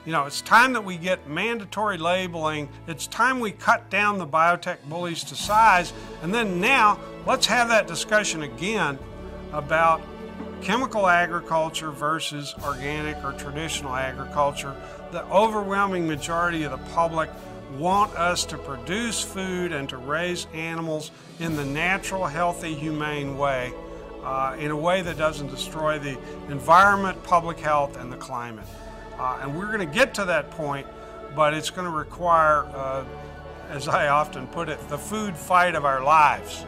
You know, it's time that we get mandatory labeling. It's time we cut down the biotech bullies to size. And then now, let's have that discussion again about chemical agriculture versus organic or traditional agriculture. The overwhelming majority of the public want us to produce food and to raise animals in the natural, healthy, humane way, in a way that doesn't destroy the environment, public health, and the climate. And we're going to get to that point, but it's going to require, as I often put it, the food fight of our lives.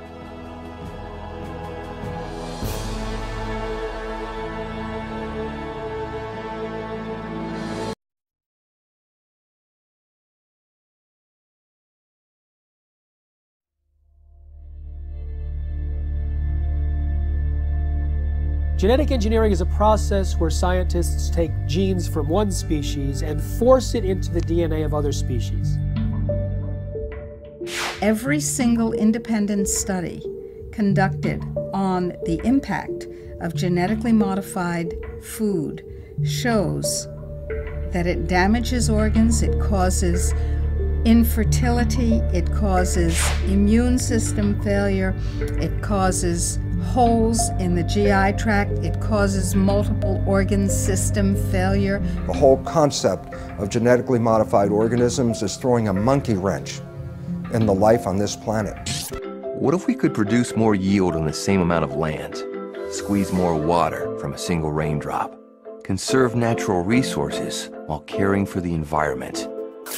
Genetic engineering is a process where scientists take genes from one species and force it into the DNA of other species. Every single independent study conducted on the impact of genetically modified food shows that it damages organs, it causes infertility, it causes immune system failure, it causes holes in the GI tract, it causes multiple organ system failure. The whole concept of genetically modified organisms is throwing a monkey wrench in the life on this planet. What if we could produce more yield on the same amount of land, squeeze more water from a single raindrop, conserve natural resources while caring for the environment?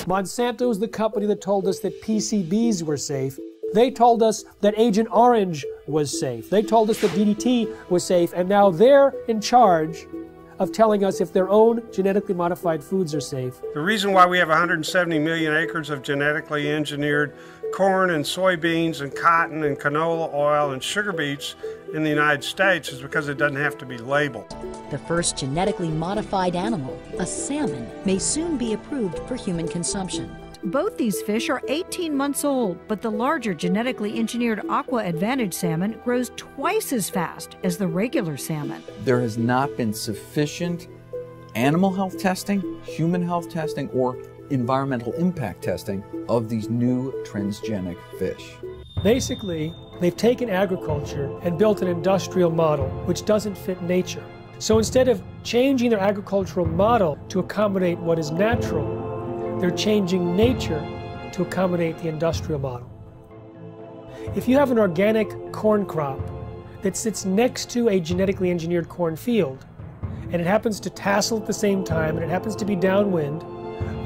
Monsanto is the company that told us that PCBs were safe. They told us that Agent Orange was safe. They told us that DDT was safe, and now they're in charge of telling us if their own genetically modified foods are safe. The reason why we have 170 million acres of genetically engineered corn and soybeans and cotton and canola oil and sugar beets in the United States is because it doesn't have to be labeled. The first genetically modified animal, a salmon, may soon be approved for human consumption. Both these fish are 18 months old, but the larger genetically engineered Aqua Advantage salmon grows twice as fast as the regular salmon. There has not been sufficient animal health testing, human health testing, or environmental impact testing of these new transgenic fish. Basically, they've taken agriculture and built an industrial model which doesn't fit nature. So instead of changing their agricultural model to accommodate what is natural, they're changing nature to accommodate the industrial model. If you have an organic corn crop that sits next to a genetically engineered corn field, and it happens to tassel at the same time, and it happens to be downwind,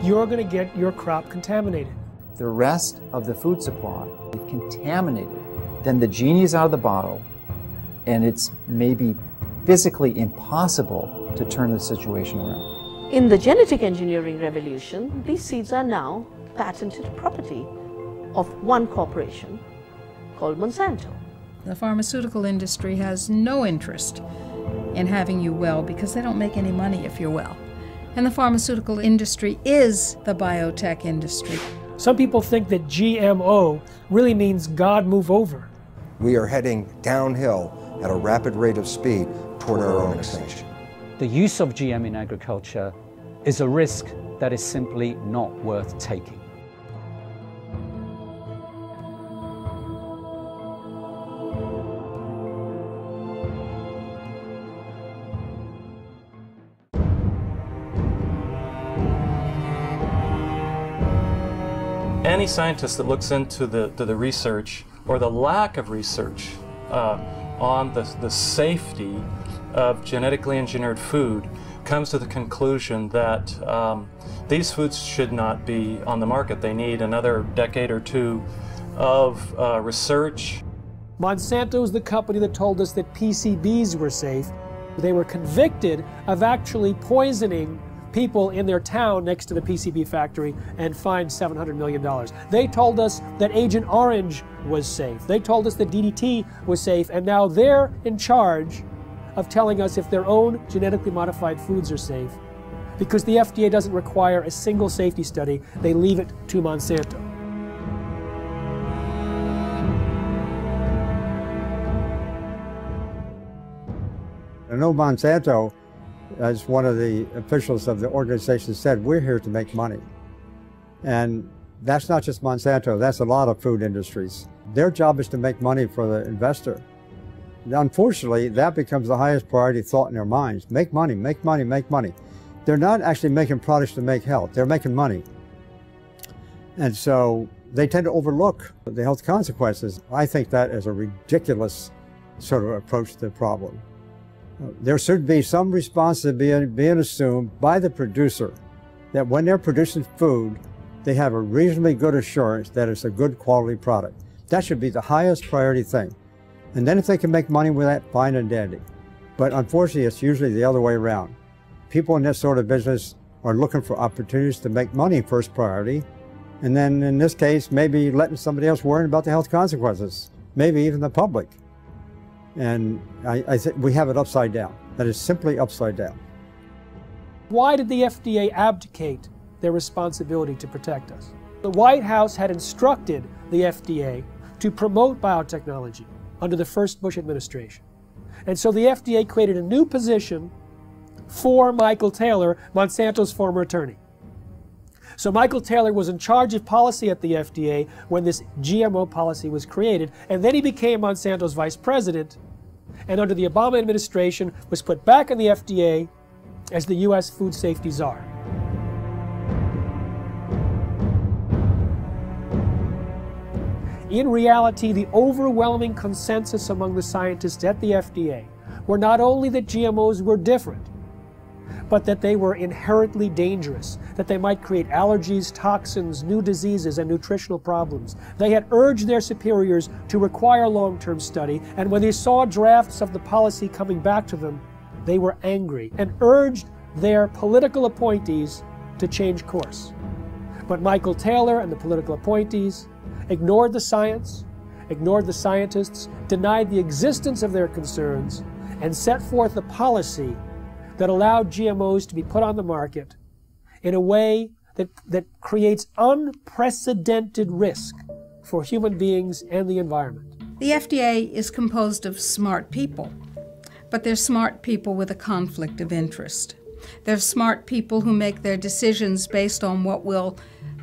you're going to get your crop contaminated. The rest of the food supply is contaminated. Then the genie is out of the bottle, and it's maybe physically impossible to turn the situation around. In the genetic engineering revolution, these seeds are now patented property of one corporation called Monsanto. The pharmaceutical industry has no interest in having you well because they don't make any money if you're well. And the pharmaceutical industry is the biotech industry. Some people think that GMO really means God move over. We are heading downhill at a rapid rate of speed toward our own extinction. The use of GM in agriculture is a risk that is simply not worth taking. Any scientist that looks into the research or the lack of research on the safety of genetically engineered food comes to the conclusion that these foods should not be on the market. They need another decade or two of research. Monsanto is the company that told us that PCBs were safe. They were convicted of actually poisoning people in their town next to the PCB factory and fined $700 million. They told us that Agent Orange was safe. They told us that DDT was safe, and now they're in charge of telling us if their own genetically modified foods are safe. Because the FDA doesn't require a single safety study, they leave it to Monsanto. I know Monsanto as one of the officials of the organization said, we're here to make money. And that's not just Monsanto, that's a lot of food industries. Their job is to make money for the investor. Unfortunately, that becomes the highest priority thought in their minds. Make money, make money, make money. They're not actually making products to make health, they're making money. And so they tend to overlook the health consequences. I think that is a ridiculous sort of approach to the problem. There should be some responsibility being assumed by the producer that when they're producing food, they have a reasonably good assurance that it's a good quality product. That should be the highest priority thing. And then if they can make money with that, fine and dandy. But unfortunately, it's usually the other way around. People in this sort of business are looking for opportunities to make money first priority. And then in this case, maybe letting somebody else worry about the health consequences, maybe even the public. And I think we have it upside down. That is simply upside down. Why did the FDA abdicate their responsibility to protect us? The White House had instructed the FDA to promote biotechnology under the first Bush administration. And so the FDA created a new position for Michael Taylor, Monsanto's former attorney. So Michael Taylor was in charge of policy at the FDA when this GMO policy was created, and then he became Monsanto's vice president, and under the Obama administration was put back in the FDA as the U.S. food safety czar. In reality, the overwhelming consensus among the scientists at the FDA were not only that GMOs were different, but that they were inherently dangerous, that they might create allergies, toxins, new diseases, and nutritional problems. They had urged their superiors to require long-term study, and when they saw drafts of the policy coming back to them, they were angry and urged their political appointees to change course. But Michael Taylor and the political appointees ignored the science, ignored the scientists, denied the existence of their concerns, and set forth a policy that allowed GMOs to be put on the market in a way that creates unprecedented risk for human beings and the environment. The FDA is composed of smart people, but they're smart people with a conflict of interest. They're smart people who make their decisions based on what will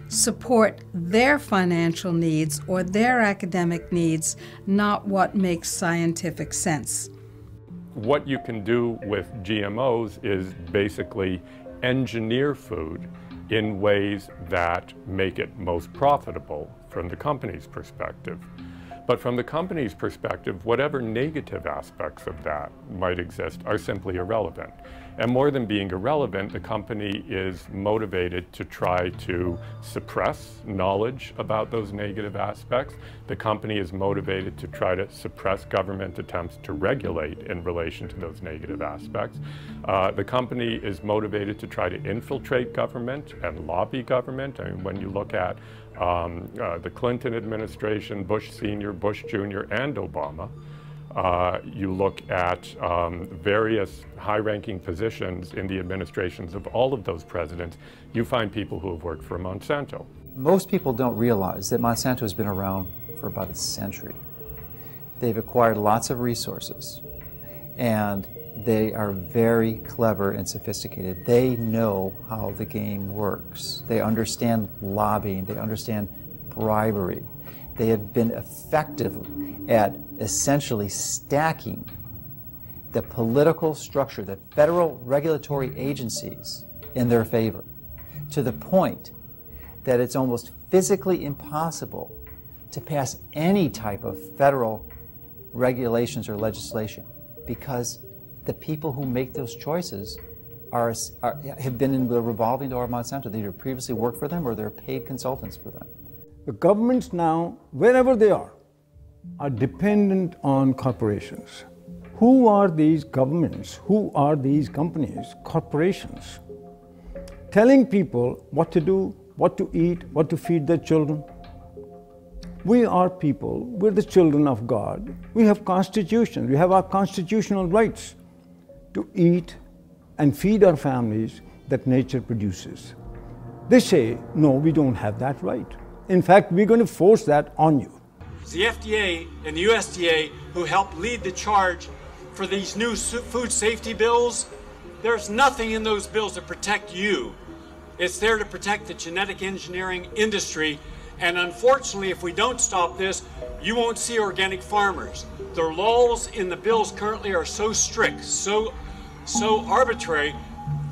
support their financial needs or their academic needs, not what makes scientific sense. What you can do with GMOs is basically engineer food in ways that make it most profitable from the company's perspective. But from the company's perspective, whatever negative aspects of that might exist are simply irrelevant. And more than being irrelevant, the company is motivated to try to suppress knowledge about those negative aspects. The company is motivated to try to suppress government attempts to regulate in relation to those negative aspects. The company is motivated to try to infiltrate government and lobby government. I mean, when you look at the Clinton administration, Bush Sr., Bush Jr., and Obama, you look at various high-ranking positions in the administrations of all of those presidents, you find people who have worked for Monsanto. Most people don't realize that Monsanto has been around for about a century. They've acquired lots of resources, and they are very clever and sophisticated. They know how the game works. They understand lobbying. They understand bribery. They have been effective at essentially stacking the political structure, the federal regulatory agencies in their favor, to the point that it's almost physically impossible to pass any type of federal regulations or legislation, because the people who make those choices have been in the revolving door of Monsanto. They either previously worked for them or they're paid consultants for them. The governments now, wherever they are dependent on corporations. Who are these governments? Who are these companies? Corporations. Telling people what to do, what to eat, what to feed their children. We are people, we're the children of God. We have constitutions, we have our constitutional rights to eat and feed our families that nature produces. They say, no, we don't have that right. In fact, we're going to force that on you. It's the FDA and the USDA who helped lead the charge for these new food safety bills There's nothing in those bills to protect you. It's there to protect the genetic engineering industry. And unfortunately, if we don't stop this, you won't see organic farmers. The laws in the bills currently are so strict, so arbitrary,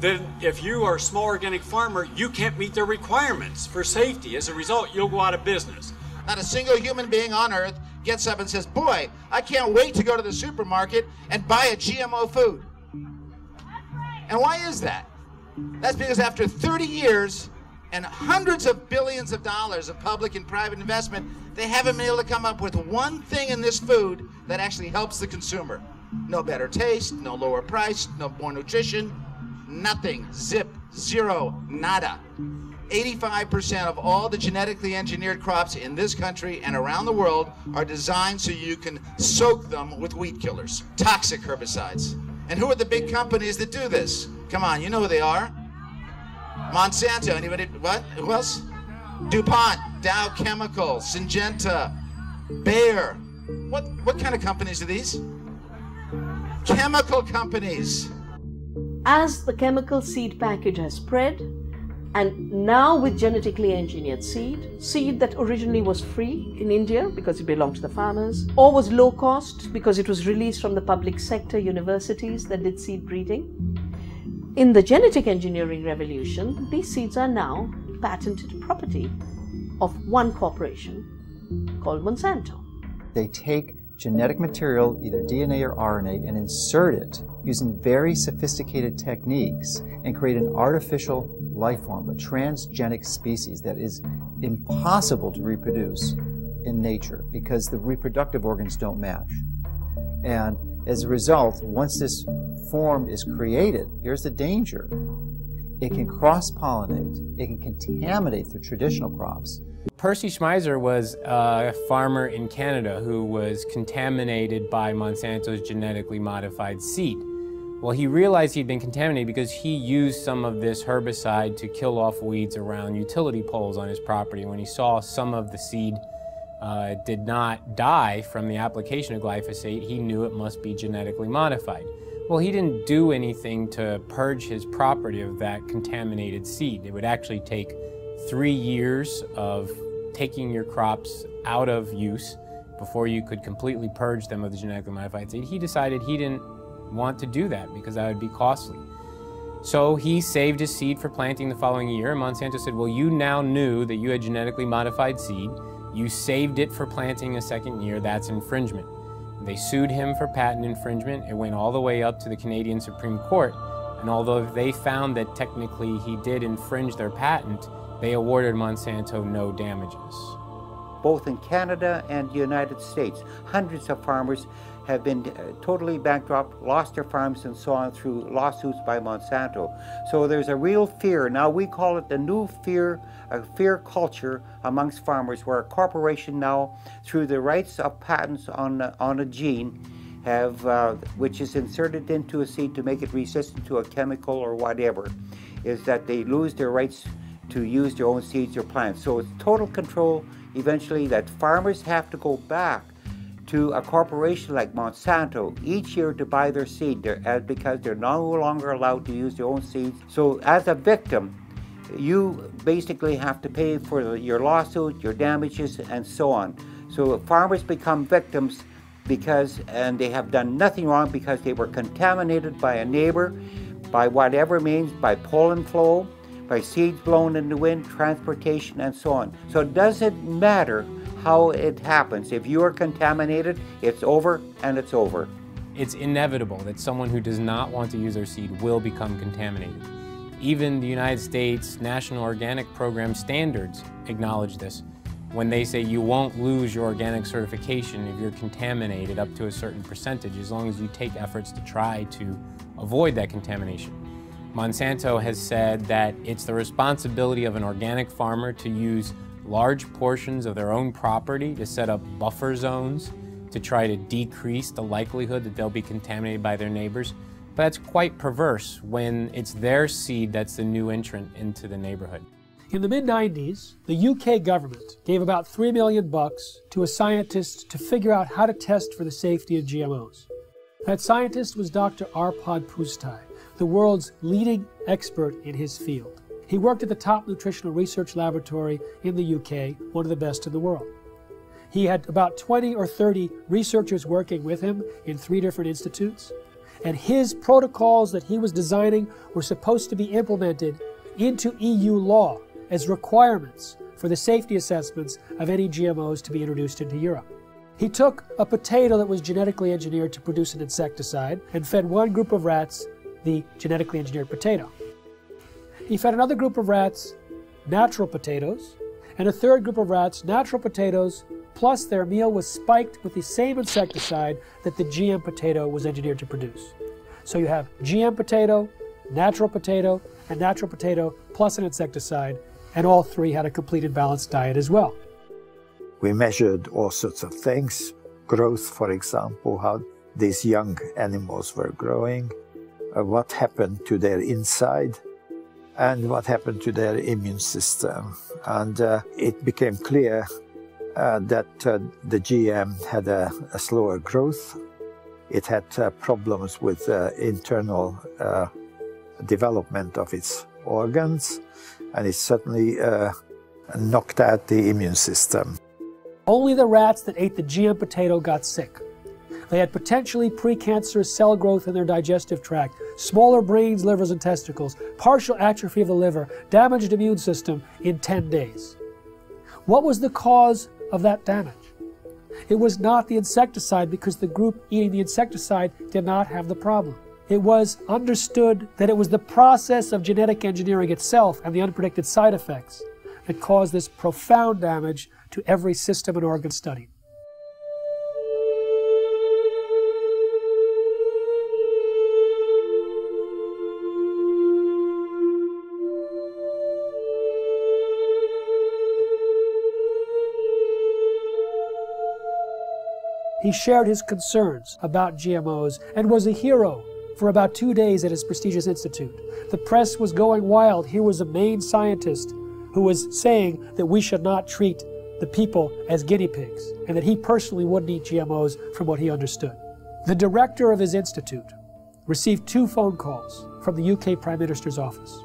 that if you are a small organic farmer, you can't meet their requirements for safety. As a result, you'll go out of business. Not a single human being on earth gets up and says, boy, I can't wait to go to the supermarket and buy a GMO food. And why is that? That's because after 30 years and hundreds of billions of dollars of public and private investment, they haven't been able to come up with one thing in this food that actually helps the consumer. No better taste, no lower price, no more nutrition, nothing. Zip, zero, nada. 85% of all the genetically engineered crops in this country and around the world are designed so you can soak them with weed killers, toxic herbicides. And who are the big companies that do this? Come on, you know who they are. Monsanto, anybody, what? Who else? DuPont, Dow Chemical, Syngenta, Bayer. What kind of companies are these? Chemical companies. As the chemical seed package has spread, and now with genetically engineered seed that originally was free in India because it belonged to the farmers, or was low cost because it was released from the public sector universities that did seed breeding. In the genetic engineering revolution, these seeds are now patented property of one corporation called Monsanto. They take genetic material, either DNA or RNA, and insert it using very sophisticated techniques and create an artificial life form, a transgenic species that is impossible to reproduce in nature because the reproductive organs don't match. And as a result, once this form is created, here's the danger. It can cross-pollinate, it can contaminate the traditional crops. Percy Schmeiser was a farmer in Canada who was contaminated by Monsanto's genetically modified seed. Well, he realized he'd been contaminated because he used some of this herbicide to kill off weeds around utility poles on his property. When he saw some of the seed did not die from the application of glyphosate, he knew it must be genetically modified. Well, he didn't do anything to purge his property of that contaminated seed. It would actually take 3 years of taking your crops out of use before you could completely purge them of the genetically modified seed. He decided he didn't want to do that because that would be costly. So he saved his seed for planting the following year, and Monsanto said, well, you now knew that you had genetically modified seed. You saved it for planting a second year. That's infringement. They sued him for patent infringement. It went all the way up to the Canadian Supreme Court, and although they found that technically he did infringe their patent, they awarded Monsanto no damages. Both in Canada and the United States, hundreds of farmers have been totally bankrupt, lost their farms and so on through lawsuits by Monsanto. So there's a real fear. Now we call it the new fear, a fear culture amongst farmers, where a corporation now, through the rights of patents on a gene, have which is inserted into a seed to make it resistant to a chemical or whatever, is that they lose their rights to use their own seeds or plants. So it's total control eventually that farmers have to go back to a corporation like Monsanto each year to buy their seed because they're no longer allowed to use their own seeds. So as a victim, you basically have to pay for your lawsuit, your damages, and so on. So farmers become victims and they have done nothing wrong because they were contaminated by a neighbor, by whatever means, by pollen flow, by seeds blown in the wind, transportation, and so on. So it doesn't matter how it happens. If you are contaminated, it's over and it's over. It's inevitable that someone who does not want to use their seed will become contaminated. Even the United States National Organic Program standards acknowledge this when they say you won't lose your organic certification if you're contaminated up to a certain percentage, as long as you take efforts to try to avoid that contamination. Monsanto has said that it's the responsibility of an organic farmer to use large portions of their own property to set up buffer zones to try to decrease the likelihood that they'll be contaminated by their neighbors. But that's quite perverse when it's their seed that's the new entrant into the neighborhood. In the mid-90s, the UK government gave about $3 million to a scientist to figure out how to test for the safety of GMOs. That scientist was Dr. Arpad Pusztai, the world's leading expert in his field. He worked at the top nutritional research laboratory in the UK, one of the best in the world. He had about 20 or 30 researchers working with him in 3 different institutes, and his protocols that he was designing were supposed to be implemented into EU law as requirements for the safety assessments of any GMOs to be introduced into Europe. He took a potato that was genetically engineered to produce an insecticide and fed one group of rats the genetically engineered potato. He fed another group of rats natural potatoes, and a third group of rats natural potatoes, plus their meal was spiked with the same insecticide that the GM potato was engineered to produce. So you have GM potato, natural potato, and natural potato plus an insecticide, and all 3 had a complete and balanced diet as well. We measured all sorts of things, growth, for example, how these young animals were growing, what happened to their inside, and what happened to their immune system. And it became clear that the GM had a slower growth. It had problems with internal development of its organs, and it certainly knocked out the immune system. Only the rats that ate the GM potato got sick. They had potentially precancerous cell growth in their digestive tract, smaller brains, livers, and testicles, partial atrophy of the liver, damaged immune system in 10 days. What was the cause of that damage? It was not the insecticide, because the group eating the insecticide did not have the problem. It was understood that it was the process of genetic engineering itself and the unpredicted side effects that caused this profound damage to every system and organ studied. He shared his concerns about GMOs and was a hero for about 2 days at his prestigious institute. The press was going wild. Here was a main scientist who was saying that we should not treat the people as guinea pigs, and that he personally wouldn't eat GMOs from what he understood. The director of his institute received 2 phone calls from the UK Prime Minister's office.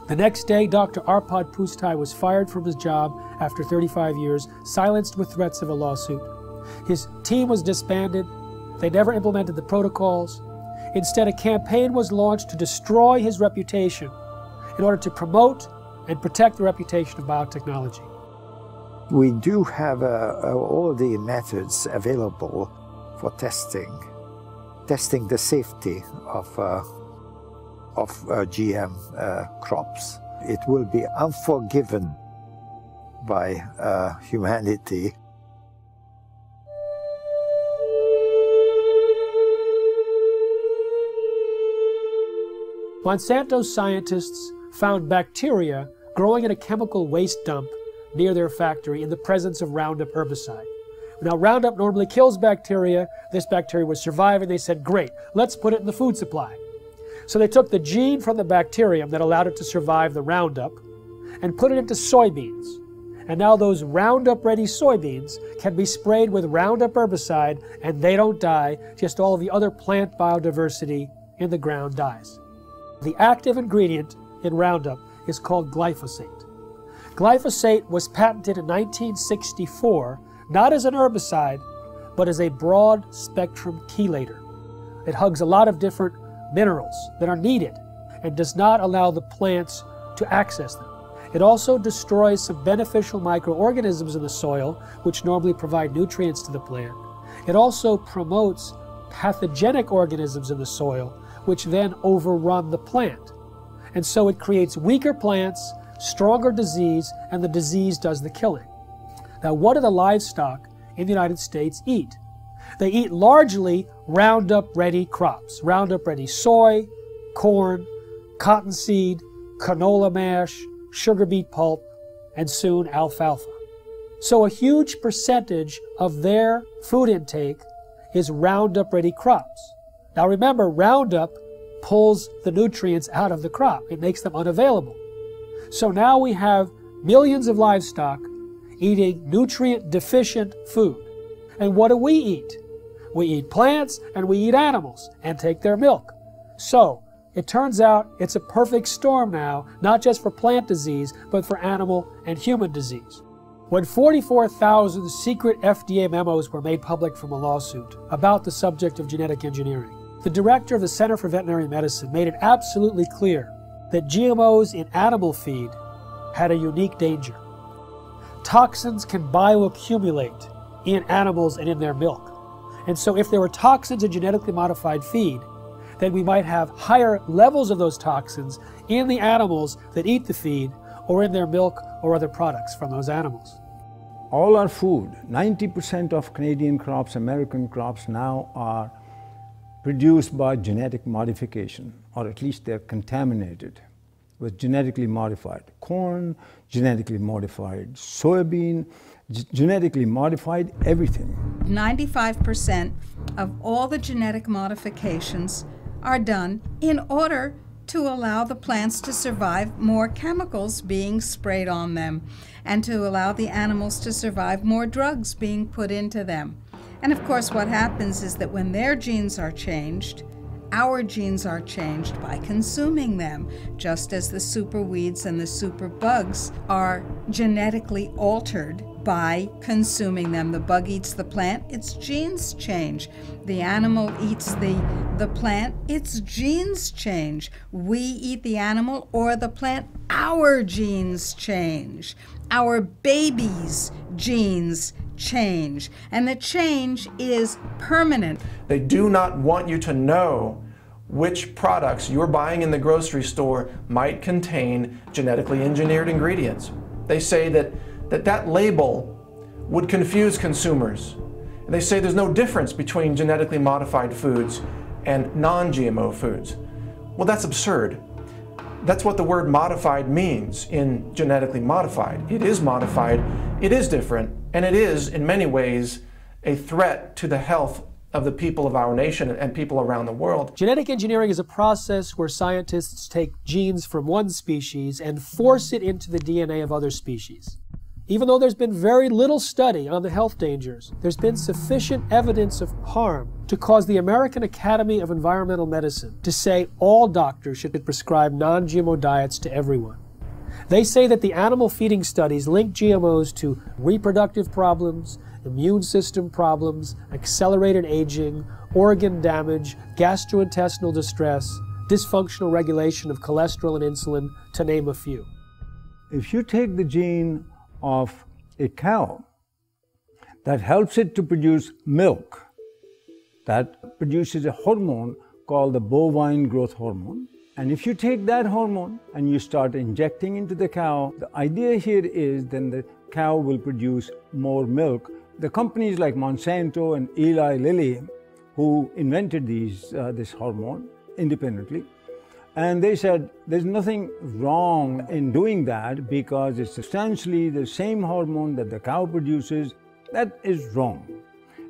The next day, Dr. Arpad Pustai was fired from his job after 35 years, silenced with threats of a lawsuit. His team was disbanded. They never implemented the protocols. Instead, a campaign was launched to destroy his reputation in order to promote and protect the reputation of biotechnology. We do have all the methods available for testing the safety of GM crops. It will be unforgiven by humanity. Monsanto's scientists found bacteria growing in a chemical waste dump near their factory in the presence of Roundup herbicide. Now, Roundup normally kills bacteria. This bacteria was surviving. They said, great, let's put it in the food supply. So they took the gene from the bacterium that allowed it to survive the Roundup and put it into soybeans. And now those Roundup-ready soybeans can be sprayed with Roundup herbicide, and they don't die. Just all of the other plant biodiversity in the ground dies. The active ingredient in Roundup is called glyphosate. Glyphosate was patented in 1964, not as an herbicide, but as a broad-spectrum chelator. It hugs a lot of different minerals that are needed and does not allow the plants to access them. It also destroys some beneficial microorganisms in the soil, which normally provide nutrients to the plant. It also promotes pathogenic organisms in the soil, which then overrun the plant. And so it creates weaker plants, stronger disease, and the disease does the killing. Now, what do the livestock in the United States eat? They eat largely Roundup-ready crops. Roundup-ready soy, corn, cottonseed, canola mash, sugar beet pulp, and soon alfalfa. So a huge percentage of their food intake is Roundup-ready crops. Now remember, Roundup pulls the nutrients out of the crop. It makes them unavailable. So now we have millions of livestock eating nutrient-deficient food. And what do we eat? We eat plants and we eat animals and take their milk. So It turns out it's a perfect storm now, not just for plant disease, but for animal and human disease. When 44,000 secret FDA memos were made public from a lawsuit about the subject of genetic engineering, the director of the Center for Veterinary Medicine made it absolutely clear that GMOs in animal feed had a unique danger. Toxins can bioaccumulate in animals and in their milk. And so if there were toxins in genetically modified feed, then we might have higher levels of those toxins in the animals that eat the feed or in their milk or other products from those animals. All our food, 90% of Canadian crops, American crops now are produced by genetic modification, or at least they're contaminated with genetically modified corn, genetically modified soybean, genetically modified everything. 95% of all the genetic modifications are done in order to allow the plants to survive more chemicals being sprayed on them and to allow the animals to survive more drugs being put into them. And of course what happens is that when their genes are changed, our genes are changed by consuming them, just as the superweeds and the superbugs are genetically altered by consuming them. The bug eats the plant, its genes change. The animal eats the plant, its genes change. We eat the animal or the plant, our genes change. Our babies' genes change, and the change is permanent. They do not want you to know which products you're buying in the grocery store might contain genetically engineered ingredients. They say that label would confuse consumers. And they say there's no difference between genetically modified foods and non-GMO foods. Well, that's absurd. That's what the word modified means in genetically modified. It is modified, it is different, and it is, in many ways, a threat to the health of the people of our nation and people around the world. Genetic engineering is a process where scientists take genes from one species and force it into the DNA of other species. Even though there's been very little study on the health dangers, there's been sufficient evidence of harm to cause the American Academy of Environmental Medicine to say all doctors should prescribe non-GMO diets to everyone. They say that the animal feeding studies link GMOs to reproductive problems, immune system problems, accelerated aging, organ damage, gastrointestinal distress, dysfunctional regulation of cholesterol and insulin, to name a few. If you take the gene of a cow that helps it to produce milk, that produces a hormone called the bovine growth hormone, and if you take that hormone and you start injecting into the cow, the idea here is then the cow will produce more milk. The companies like Monsanto and Eli Lilly, who invented this hormone independently, and they said there's nothing wrong in doing that because it's substantially the same hormone that the cow produces. That is wrong.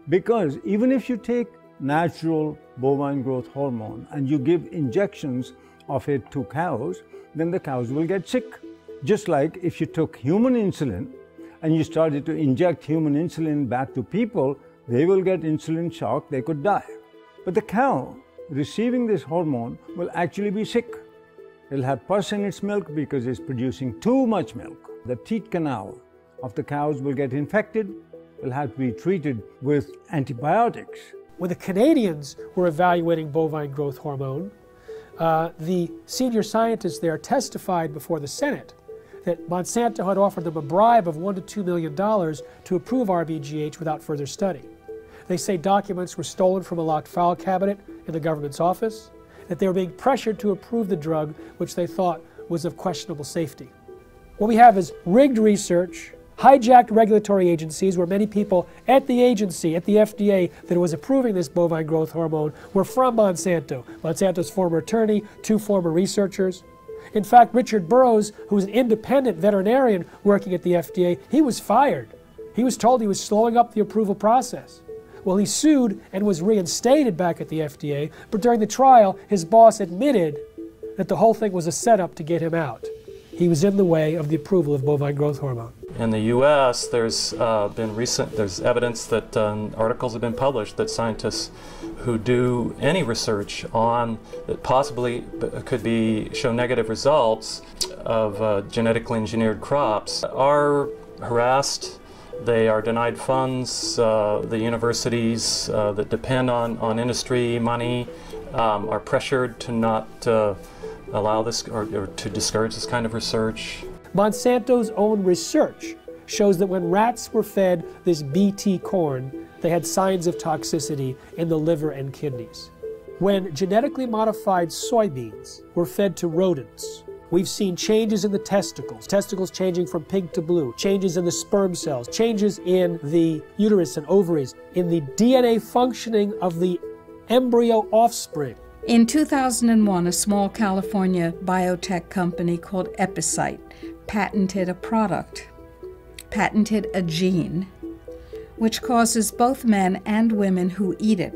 Because even if you take natural bovine growth hormone and you give injections of it to cows, then the cows will get sick. Just like if you took human insulin and you started to inject human insulin back to people, they will get insulin shock, they could die. But the cow receiving this hormone will actually be sick. It'll have pus in its milk because it's producing too much milk. The teat canal of the cows will get infected, will have to be treated with antibiotics. When the Canadians were evaluating bovine growth hormone, the senior scientists there testified before the Senate that Monsanto had offered them a bribe of $1 to $2 million to approve RBGH without further study. They say documents were stolen from a locked file cabinet in the government's office, that they were being pressured to approve the drug which they thought was of questionable safety. What we have is rigged research, hijacked regulatory agencies where many people at the agency, at the FDA, that was approving this bovine growth hormone were from Monsanto. Monsanto's former attorney, 2 former researchers. In fact, Richard Burroughs, who was an independent veterinarian working at the FDA, he was fired. He was told he was slowing up the approval process. Well, he sued and was reinstated back at the FDA, but during the trial, his boss admitted that the whole thing was a setup to get him out. He was in the way of the approval of bovine growth hormone. In the U.S., there's evidence that articles have been published that scientists who do any research on that possibly could show negative results of genetically engineered crops are harassed. They are denied funds. The universities that depend on industry money are pressured to not allow this or to discourage this kind of research. Monsanto's own research shows that when rats were fed this Bt corn, they had signs of toxicity in the liver and kidneys. When genetically modified soybeans were fed to rodents, we've seen changes in the testicles changing from pink to blue, changes in the sperm cells, changes in the uterus and ovaries, in the DNA functioning of the embryo offspring. In 2001, a small California biotech company called Epicite patented a gene which causes both men and women who eat it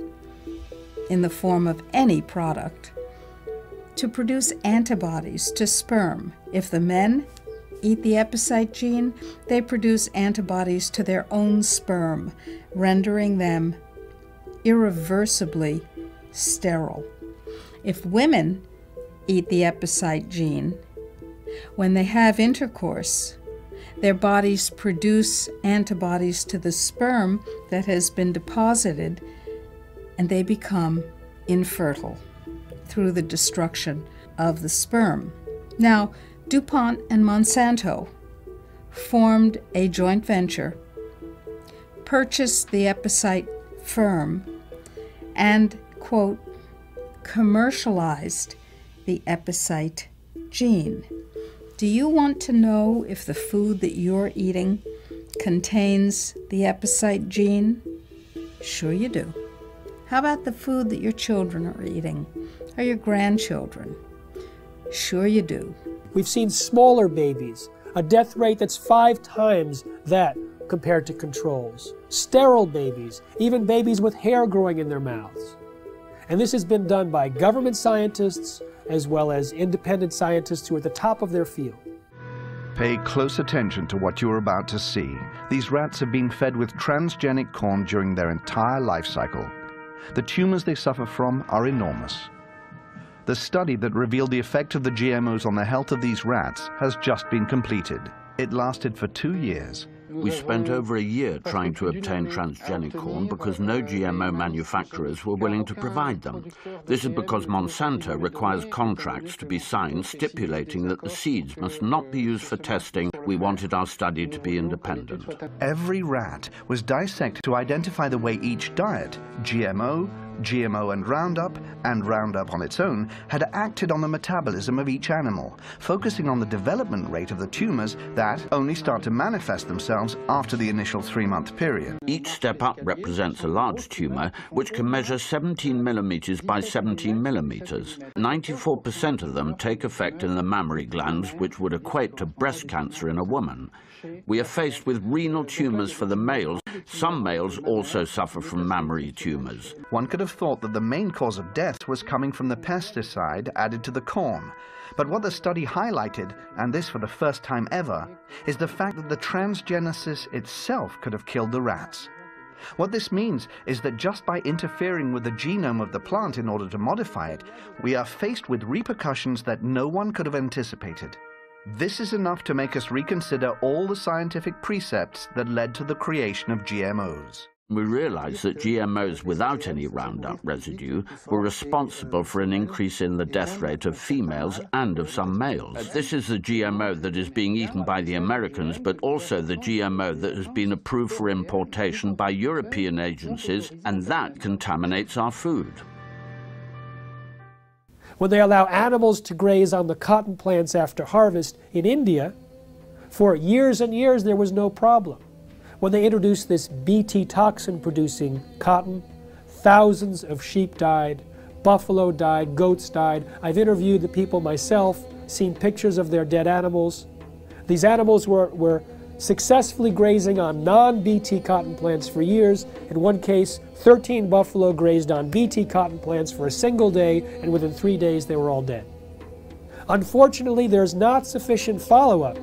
in the form of any product to produce antibodies to sperm. If the men eat the Epicite gene, they produce antibodies to their own sperm, rendering them irreversibly sterile. If women eat the Epicite gene, when they have intercourse, their bodies produce antibodies to the sperm that has been deposited, and they become infertile through the destruction of the sperm. Now, DuPont and Monsanto formed a joint venture, purchased the Epicite firm, and, quote, commercialized the Epicite gene. Do you want to know if the food that you're eating contains the Epicite gene? Sure you do. How about the food that your children are eating, or your grandchildren? Sure you do. We've seen smaller babies, a death rate that's 5 times that compared to controls. Sterile babies, even babies with hair growing in their mouths. And this has been done by government scientists as well as independent scientists who are at the top of their field. Pay close attention to what you're about to see. These rats have been fed with transgenic corn during their entire life cycle. The tumors they suffer from are enormous. The study that revealed the effect of the GMOs on the health of these rats has just been completed. It lasted for 2 years. We spent over a year trying to obtain transgenic corn because no GMO manufacturers were willing to provide them. This is because Monsanto requires contracts to be signed stipulating that the seeds must not be used for testing. We wanted our study to be independent. Every rat was dissected to identify the way each diet, GMO and Roundup on its own, had acted on the metabolism of each animal, focusing on the development rate of the tumors that only start to manifest themselves after the initial 3-month period. Each step up represents a large tumor, which can measure 17 millimeters by 17 millimeters. 94% of them take effect in the mammary glands, which would equate to breast cancer in a woman. We are faced with renal tumors for the males. Some males also suffer from mammary tumors. One could have thought that the main cause of death was coming from the pesticide added to the corn. But what the study highlighted, and this for the first time ever, is the fact that the transgenesis itself could have killed the rats. What this means is that just by interfering with the genome of the plant in order to modify it, we are faced with repercussions that no one could have anticipated. This is enough to make us reconsider all the scientific precepts that led to the creation of GMOs. We realized that GMOs without any Roundup residue were responsible for an increase in the death rate of females and of some males. This is the GMO that is being eaten by the Americans, but also the GMO that has been approved for importation by European agencies, and that contaminates our food. When they allow animals to graze on the cotton plants after harvest in India, for years and years there was no problem. When they introduced this Bt toxin-producing cotton, thousands of sheep died, buffalo died, goats died. I've interviewed the people myself, seen pictures of their dead animals. These animals were successfully grazing on non-Bt cotton plants for years. In one case, 13 buffalo grazed on Bt cotton plants for a single day, and within 3 days they were all dead. Unfortunately, there's not sufficient follow-up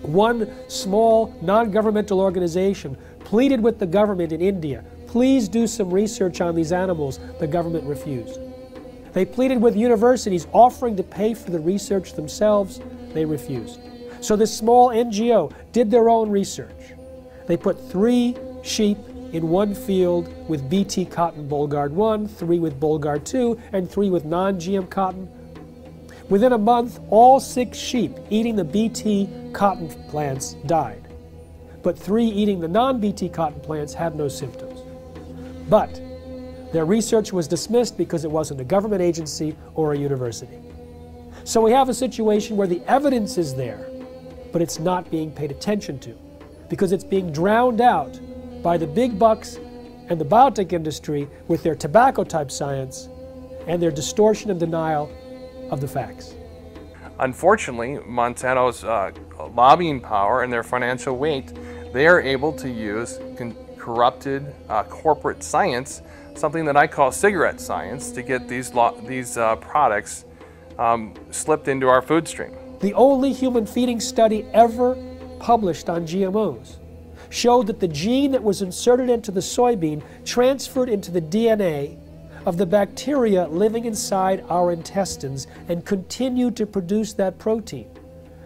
One small non-governmental organization pleaded with the government in India, please do some research on these animals. The government refused. They pleaded with universities offering to pay for the research themselves. They refused. So this small NGO did their own research. They put 3 sheep in one field with BT cotton Bolgard 1, 3 with Bolgard 2, and 3 with non-GM cotton. Within a month, all 6 sheep eating the BT cotton plants died. But 3 eating the non-BT cotton plants had no symptoms. But their research was dismissed because it wasn't a government agency or a university. So we have a situation where the evidence is there, but it's not being paid attention to because it's being drowned out by the big bucks and the biotech industry with their tobacco-type science and their distortion and denial of the facts. Unfortunately, Monsanto's lobbying power and their financial weight, they are able to use corrupted corporate science, something that I call cigarette science, to get these products slipped into our food stream. The only human feeding study ever published on GMOs showed that the gene that was inserted into the soybean transferred into the DNA of the bacteria living inside our intestines and continued to produce that protein.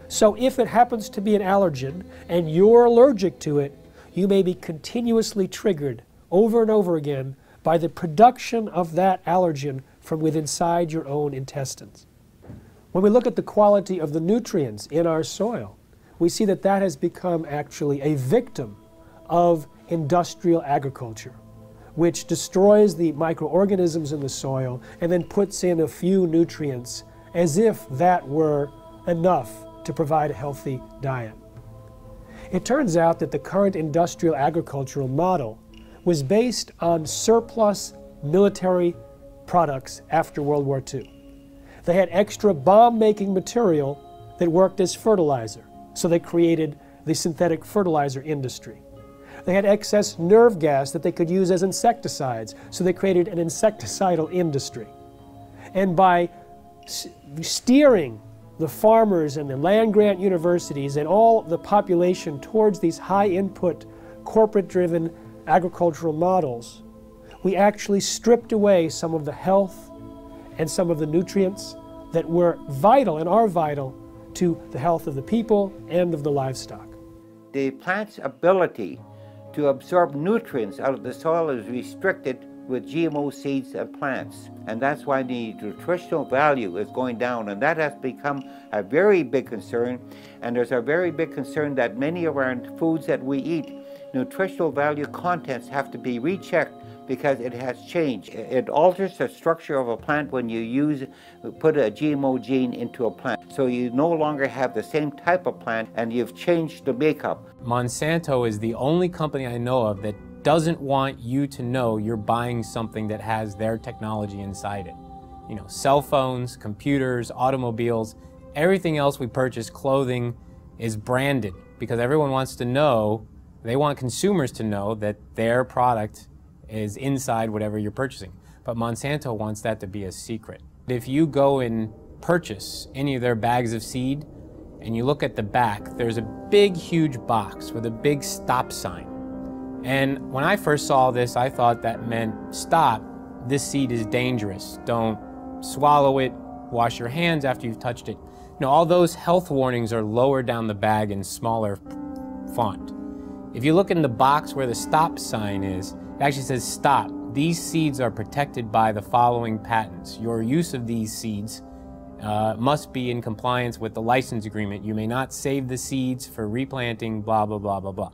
So if it happens to be an allergen and you're allergic to it, you may be continuously triggered over and over again by the production of that allergen from within inside your own intestines. When we look at the quality of the nutrients in our soil, we see that that has become actually a victim of industrial agriculture, which destroys the microorganisms in the soil and then puts in a few nutrients as if that were enough to provide a healthy diet. It turns out that the current industrial agricultural model was based on surplus military products after World War II. They had extra bomb-making material that worked as fertilizer, so they created the synthetic fertilizer industry. They had excess nerve gas that they could use as insecticides, so they created an insecticidal industry. And by steering the farmers and the land-grant universities and all the population towards these high-input, corporate-driven agricultural models, we actually stripped away some of the health and some of the nutrients that were vital and are vital to the health of the people and of the livestock. The plant's ability to absorb nutrients out of the soil is restricted with GMO seeds and plants. And that's why the nutritional value is going down. And that has become a very big concern. And there's a very big concern that many of our foods that we eat, nutritional value contents have to be rechecked because it has changed. It alters the structure of a plant when you put a GMO gene into a plant. So you no longer have the same type of plant and you've changed the makeup. Monsanto is the only company I know of that doesn't want you to know you're buying something that has their technology inside it. You know, cell phones, computers, automobiles, everything else we purchase, clothing, is branded because everyone wants to know, they want consumers to know that their product is inside whatever you're purchasing. But Monsanto wants that to be a secret. If you go and purchase any of their bags of seed and you look at the back, there's a big, huge box with a big stop sign. And when I first saw this, I thought that meant stop, this seed is dangerous. Don't swallow it, wash your hands after you've touched it. No, all those health warnings are lower down the bag in smaller font. If you look in the box where the stop sign is, it actually says stop. These seeds are protected by the following patents. Your use of these seeds must be in compliance with the license agreement. You may not save the seeds for replanting, blah, blah, blah, blah, blah.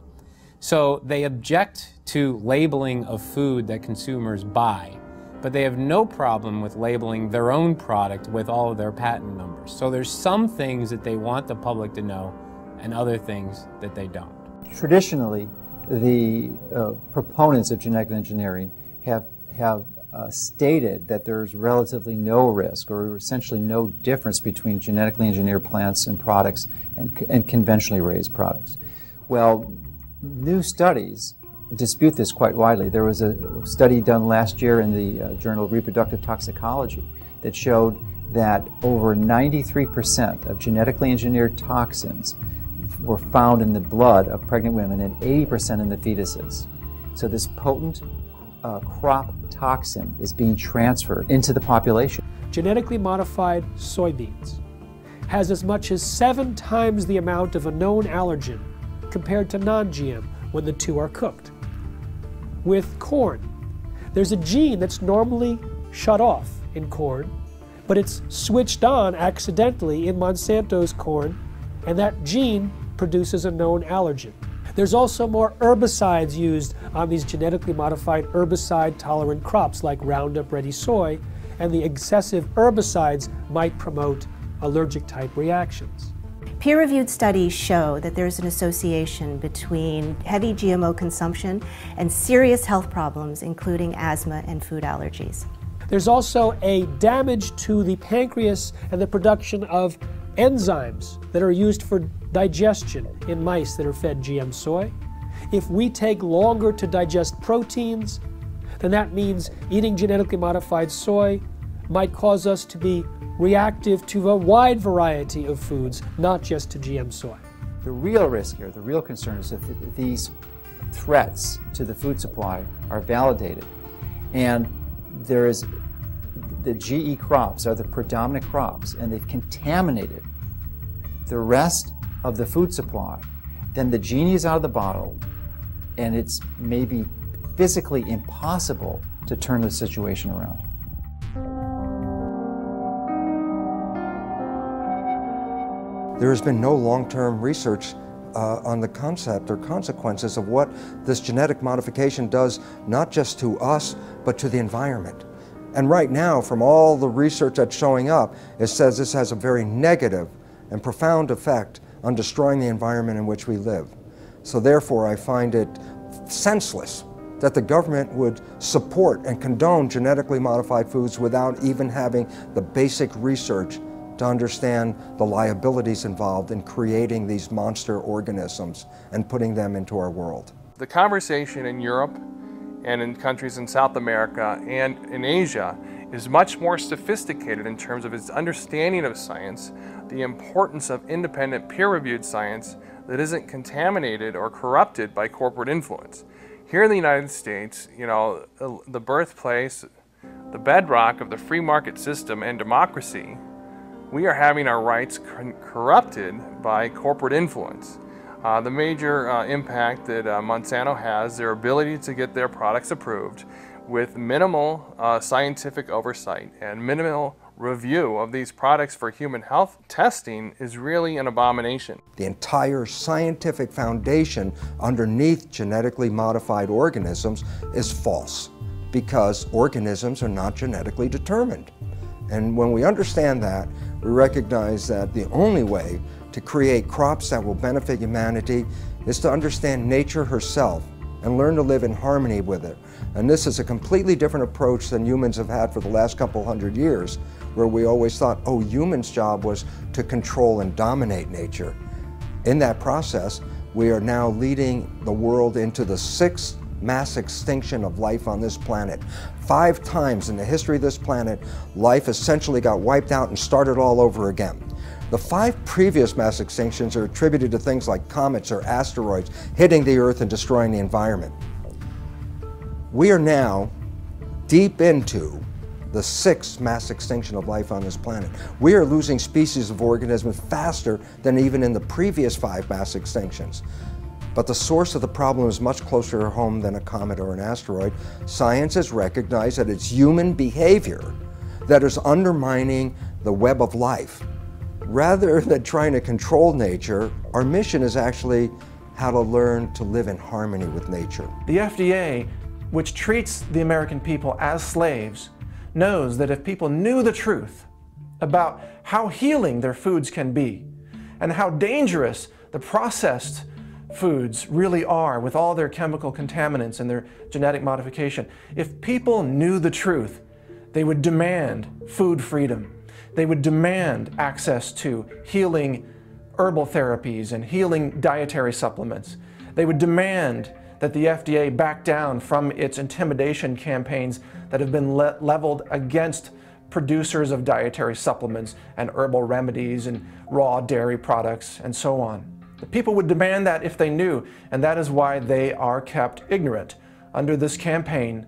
So they object to labeling of food that consumers buy, but they have no problem with labeling their own product with all of their patent numbers. So there's some things that they want the public to know and other things that they don't. Traditionally, the proponents of genetic engineering have stated that there's relatively no risk or essentially no difference between genetically engineered plants and products and conventionally raised products. Well, new studies dispute this quite widely. There was a study done last year in the Journal of Reproductive Toxicology that showed that over 93% of genetically engineered toxins were found in the blood of pregnant women and 80% in the fetuses. So this potent crop toxin is being transferred into the population. Genetically modified soybeans has as much as 7 times the amount of a known allergen compared to non-GM when the two are cooked. With corn, there's a gene that's normally shut off in corn, but it's switched on accidentally in Monsanto's corn, and that gene produces a known allergen. There's also more herbicides used on these genetically modified herbicide-tolerant crops like Roundup Ready soy, and the excessive herbicides might promote allergic-type reactions. Peer-reviewed studies show that there's an association between heavy GMO consumption and serious health problems, including asthma and food allergies. There's also a damage to the pancreas and the production of enzymes that are used for digestion in mice that are fed GM soy. If we take longer to digest proteins, then that means eating genetically modified soy might cause us to be reactive to a wide variety of foods, not just to GM soy. The real risk here, the real concern is that these threats to the food supply are validated, and there is the GE crops are the predominant crops, and they've contaminated the rest of the food supply. Then the genie is out of the bottle, and it's maybe physically impossible to turn the situation around. There has been no long-term research on the concept or consequences of what this genetic modification does, not just to us, but to the environment. And right now, from all the research that's showing up, it says this has a very negative and profound effect on destroying the environment in which we live. So therefore, I find it senseless that the government would support and condone genetically modified foods without even having the basic research to understand the liabilities involved in creating these monster organisms and putting them into our world. The conversation in Europe and in countries in South America and in Asia is much more sophisticated in terms of its understanding of science, the importance of independent peer-reviewed science that isn't contaminated or corrupted by corporate influence. Here in the United States, you know, the birthplace, the bedrock of the free market system and democracy, we are having our rights corrupted by corporate influence. The major impact that Monsanto has, their ability to get their products approved with minimal scientific oversight and minimal review of these products for human health testing is really an abomination. The entire scientific foundation underneath genetically modified organisms is false because organisms are not genetically determined. And when we understand that, we recognize that the only way to create crops that will benefit humanity is to understand nature herself and learn to live in harmony with it. And this is a completely different approach than humans have had for the last couple hundred years, where we always thought, oh, humans' job was to control and dominate nature. In that process, we are now leading the world into the 6th mass extinction of life on this planet. 5 times in the history of this planet, life essentially got wiped out and started all over again. The 5 previous mass extinctions are attributed to things like comets or asteroids hitting the Earth and destroying the environment. We are now deep into the 6th mass extinction of life on this planet. We are losing species of organisms faster than even in the previous 5 mass extinctions. But the source of the problem is much closer to home than a comet or an asteroid. Science has recognized that it's human behavior that is undermining the web of life. Rather than trying to control nature, our mission is actually how to learn to live in harmony with nature. The FDA, which treats the American people as slaves, knows that if people knew the truth about how healing their foods can be and how dangerous the processed foods really are with all their chemical contaminants and their genetic modification, if people knew the truth, they would demand food freedom. They would demand access to healing herbal therapies and healing dietary supplements. They would demand that the FDA back down from its intimidation campaigns that have been leveled against producers of dietary supplements and herbal remedies and raw dairy products and so on. The people would demand that if they knew, and that is why they are kept ignorant under this campaign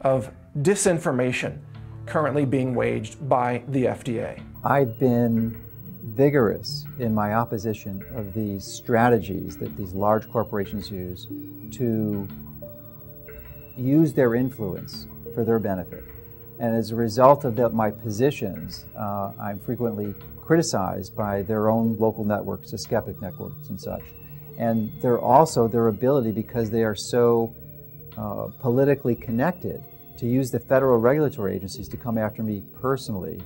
of disinformation currently being waged by the FDA. I've been vigorous in my opposition of these strategies that these large corporations use to use their influence for their benefit. And as a result of my positions, I'm frequently criticized by their own local networks, the skeptic networks and such. And they're also their ability, because they are so politically connected, to use the federal regulatory agencies to come after me personally,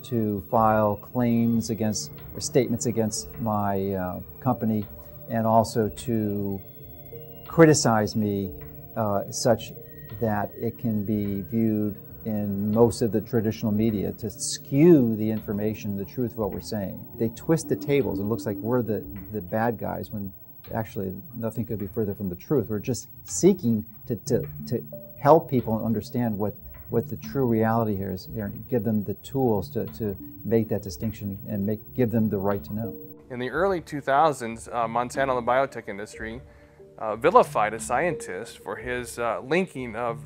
to file claims against, or statements against my company, and also to criticize me such that it can be viewed in most of the traditional media to skew the information, the truth of what we're saying. They twist the tables. It looks like we're the bad guys when actually nothing could be further from the truth. We're just seeking to help people understand what the true reality here is, and give them the tools to make that distinction and give them the right to know. In the early 2000s, Monsanto and the biotech industry vilified a scientist for his linking of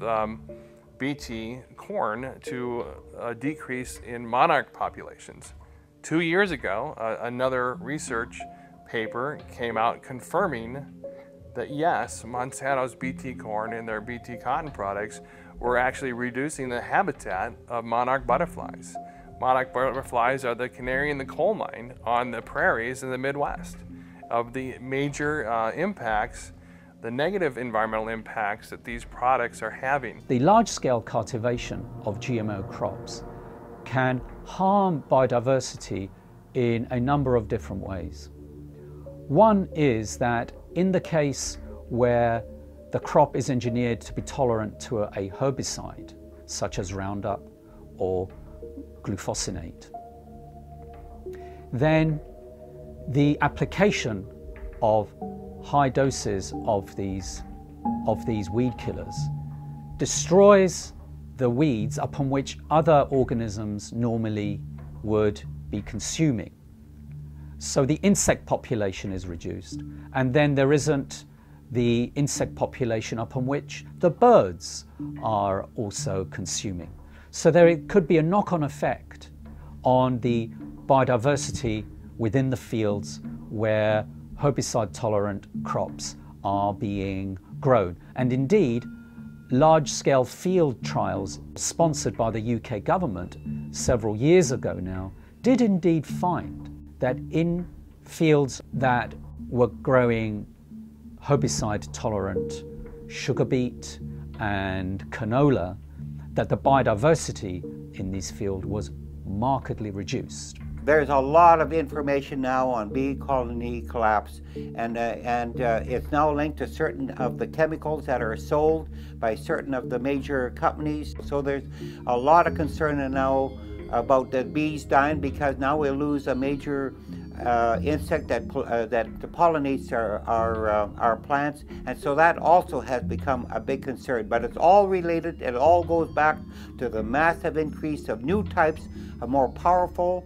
Bt corn to a decrease in monarch populations. 2 years ago, another research paper came out confirming that yes, Monsanto's Bt corn and their Bt cotton products were actually reducing the habitat of monarch butterflies. Monarch butterflies are the canary in the coal mine on the prairies in the Midwest. Of the major impacts, the negative environmental impacts that these products are having. The large-scale cultivation of GMO crops can harm biodiversity in a number of different ways. One is that in the case where the crop is engineered to be tolerant to a herbicide, such as Roundup or glufosinate, then the application of high doses of these weed killers destroys the weeds upon which other organisms normally would be consuming. So the insect population is reduced, and then there isn't the insect population upon which the birds are also consuming. So there could be a knock-on effect on the biodiversity within the fields where herbicide-tolerant crops are being grown. And indeed, large-scale field trials sponsored by the UK government several years ago now did indeed find that in fields that were growing herbicide-tolerant sugar beet and canola, that the biodiversity in these fields was markedly reduced. There's a lot of information now on bee colony collapse, and it's now linked to certain of the chemicals that are sold by certain of the major companies. So there's a lot of concern now about the bees dying, because now we'll lose a major insect that pollinates our plants, and so that also has become a big concern. But it's all related. It all goes back to the massive increase of new types of more powerful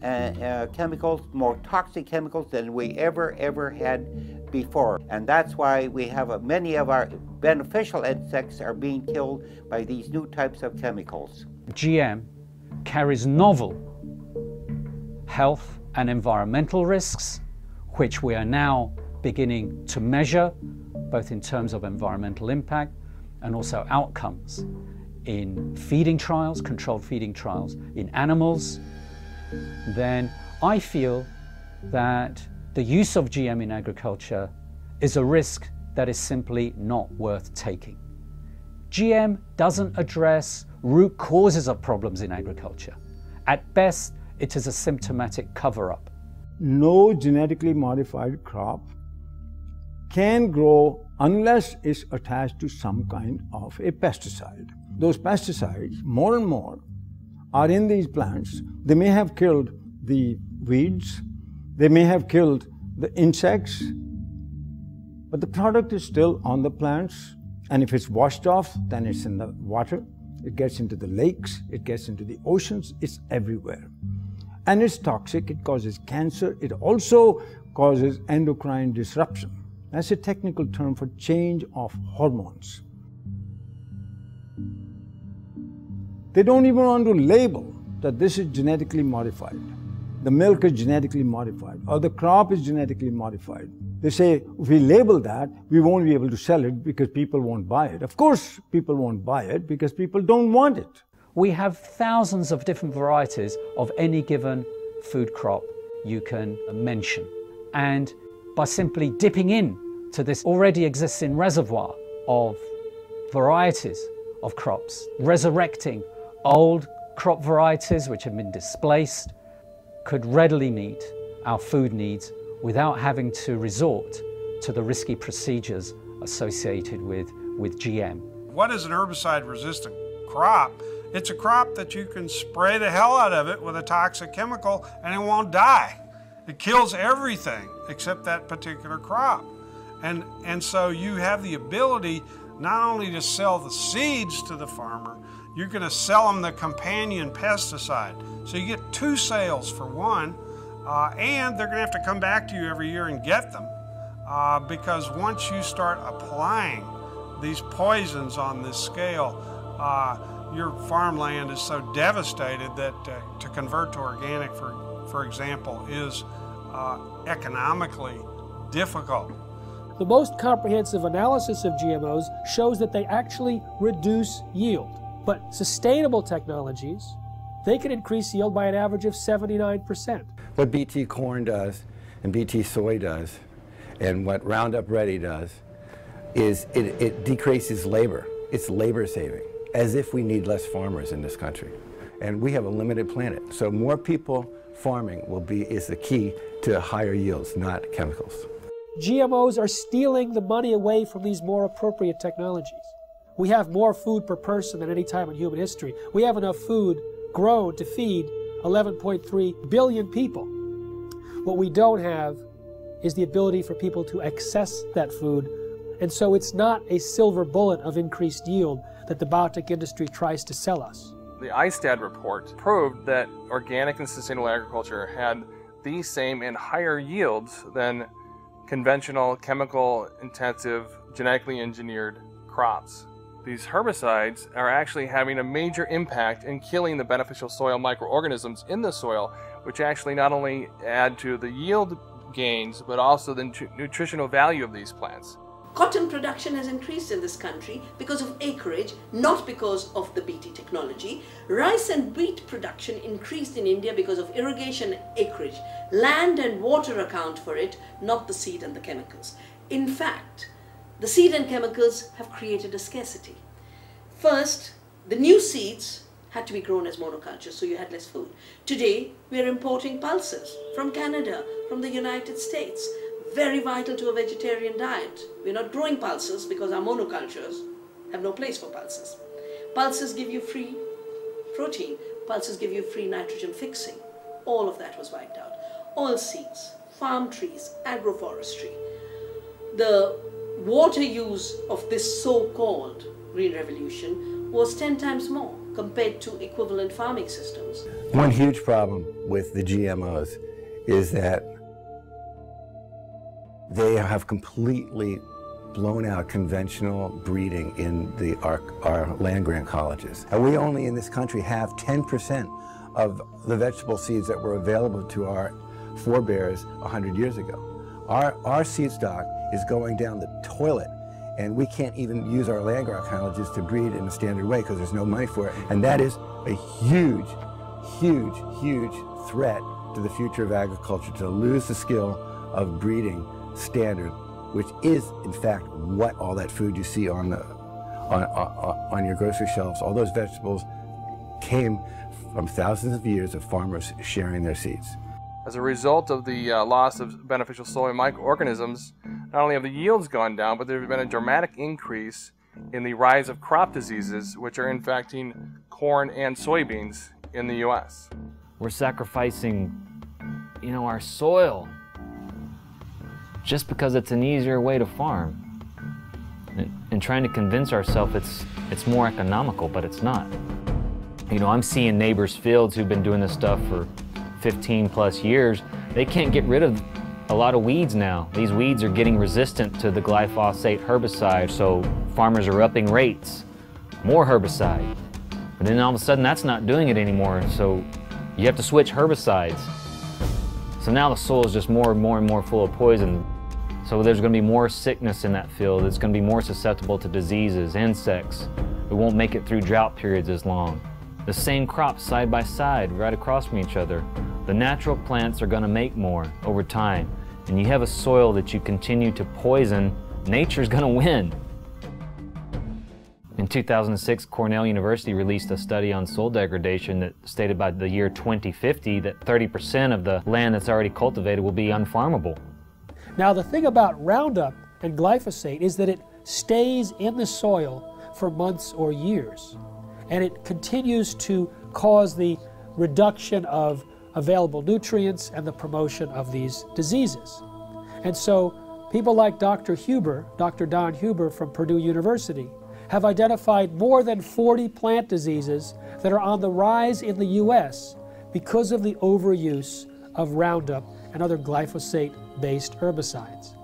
chemicals, more toxic chemicals than we ever had before. And that's why we have many of our beneficial insects are being killed by these new types of chemicals. GM carries novel health and environmental risks, which we are now beginning to measure, both in terms of environmental impact and also outcomes in feeding trials, controlled feeding trials in animals. Then I feel that the use of GM in agriculture is a risk that is simply not worth taking. GM doesn't address root causes of problems in agriculture. At best, it is a symptomatic cover-up. No genetically modified crop can grow unless it's attached to some kind of a pesticide. Those pesticides, more and more, are in these plants. They may have killed the weeds, they may have killed the insects, but the product is still on the plants. And if it's washed off, then it's in the water, it gets into the lakes, it gets into the oceans, it's everywhere. And it's toxic, it causes cancer, it also causes endocrine disruption. That's a technical term for change of hormones. They don't even want to label that this is genetically modified. The milk is genetically modified, or the crop is genetically modified. They say, if we label that, we won't be able to sell it because people won't buy it. Of course, people won't buy it because people don't want it. We have thousands of different varieties of any given food crop you can mention. And by simply dipping in to this already existing reservoir of varieties of crops, resurrecting old crop varieties which have been displaced, could readily meet our food needs without having to resort to the risky procedures associated with GM. What is an herbicide-resistant crop? It's a crop that you can spray the hell out of it with a toxic chemical and it won't die. It kills everything except that particular crop. And so you have the ability not only to sell the seeds to the farmer, you're going to sell them the companion pesticide. So you get two sales for one, and they're going to have to come back to you every year and get them because once you start applying these poisons on this scale, your farmland is so devastated that to convert to organic, for example, is economically difficult. The most comprehensive analysis of GMOs shows that they actually reduce yield. But sustainable technologies, they can increase yield by an average of 79%. What BT corn does and BT soy does and what Roundup Ready does is it decreases labor. It's labor saving, as if we need less farmers in this country. And we have a limited planet, so more people farming is the key to higher yields, not chemicals. GMOs are stealing the money away from these more appropriate technologies. We have more food per person than any time in human history. We have enough food grown to feed 11.3 billion people. What we don't have is the ability for people to access that food, and so it's not a silver bullet of increased yield that the biotech industry tries to sell us. The ISTAD report proved that organic and sustainable agriculture had the same and higher yields than conventional, chemical-intensive, genetically engineered crops. These herbicides are actually having a major impact in killing the beneficial soil microorganisms in the soil, which actually not only add to the yield gains, but also the nutritional value of these plants. Cotton production has increased in this country because of acreage, not because of the BT technology. Rice and wheat production increased in India because of irrigation acreage. Land and water account for it, not the seed and the chemicals. In fact, the seed and chemicals have created a scarcity. First, the new seeds had to be grown as monoculture, so you had less food. Today, we are importing pulses from Canada, from the United States. Very vital to a vegetarian diet. We're not growing pulses because our monocultures have no place for pulses. Pulses give you free protein. Pulses give you free nitrogen fixing. All of that was wiped out. Oilseeds, farm trees, agroforestry. The water use of this so-called Green Revolution was 10 times more compared to equivalent farming systems. One huge problem with the GMOs is that they have completely blown out conventional breeding in our land-grant colleges. And we only in this country have 10% of the vegetable seeds that were available to our forebears 100 years ago. Our seed stock is going down the toilet, and we can't even use our land-grant colleges to breed in a standard way because there's no money for it. And that is a huge, huge, huge threat to the future of agriculture, to lose the skill of breeding standard, which is in fact what all that food you see on your grocery shelves, all those vegetables came from thousands of years of farmers sharing their seeds. As a result of the loss of beneficial soil microorganisms, not only have the yields gone down, but there has been a dramatic increase in the rise of crop diseases, which are infecting corn and soybeans in the U.S. We're sacrificing, our soil just because it's an easier way to farm, and trying to convince ourselves it's more economical, but it's not. I'm seeing neighbors' fields who've been doing this stuff for 15 plus years. They can't get rid of a lot of weeds now. These weeds are getting resistant to the glyphosate herbicide, so farmers are upping rates. More herbicide. But then all of a sudden that's not doing it anymore, so you have to switch herbicides. So now the soil is just more and more and more full of poison. So there's going to be more sickness in that field. It's going to be more susceptible to diseases, insects. It won't make it through drought periods as long. The same crops side by side, right across from each other. The natural plants are going to make more over time. And you have a soil that you continue to poison, nature's going to win. In 2006, Cornell University released a study on soil degradation that stated by the year 2050 that 30% of the land that's already cultivated will be unfarmable. Now the thing about Roundup and glyphosate is that it stays in the soil for months or years, and it continues to cause the reduction of available nutrients and the promotion of these diseases. And so people like Dr. Don Huber from Purdue University, have identified more than 40 plant diseases that are on the rise in the U.S. because of the overuse of Roundup and other glyphosate-based herbicides.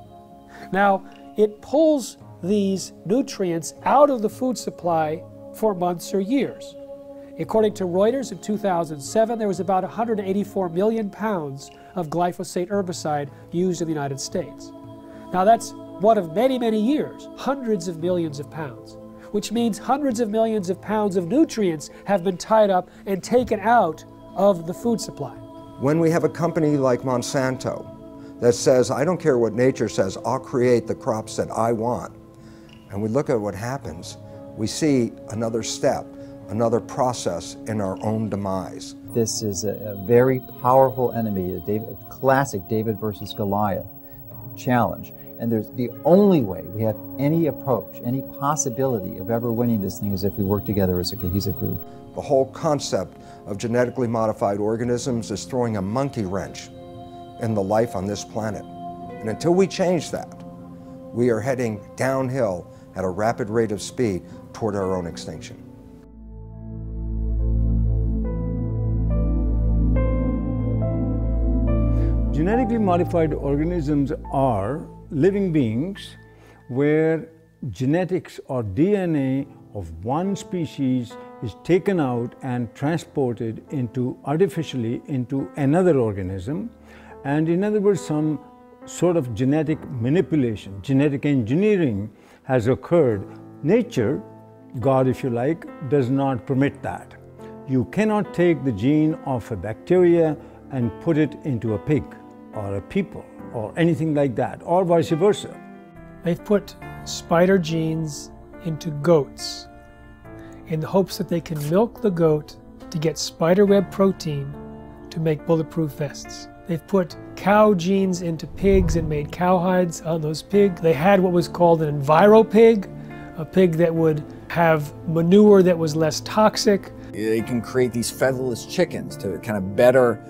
Now, it pulls these nutrients out of the food supply for months or years. According to Reuters, in 2007, there was about 184 million pounds of glyphosate herbicide used in the United States. Now, that's one of many, many years, hundreds of millions of pounds, which means hundreds of millions of pounds of nutrients have been tied up and taken out of the food supply. When we have a company like Monsanto that says, I don't care what nature says, I'll create the crops that I want, and we look at what happens, we see another step, another process in our own demise. This is a very powerful enemy, a classic David versus Goliath challenge. And there's the only way we have any approach, any possibility of ever winning this thing is if we work together as a cohesive group. The whole concept of genetically modified organisms is throwing a monkey wrench in the life on this planet. And until we change that, we are heading downhill at a rapid rate of speed toward our own extinction. Genetically modified organisms are living beings where genetics or DNA of one species is taken out and transported artificially into another organism, and in other words, some sort of genetic manipulation, genetic engineering has occurred. Nature, God if you like, does not permit that. You cannot take the gene of a bacteria and put it into a pig or a people or anything like that, or vice versa. They've put spider genes into goats in the hopes that they can milk the goat to get spiderweb protein to make bulletproof vests. They've put cow genes into pigs and made cowhides on those pigs. They had what was called an enviropig, a pig that would have manure that was less toxic. They can create these featherless chickens to kind of better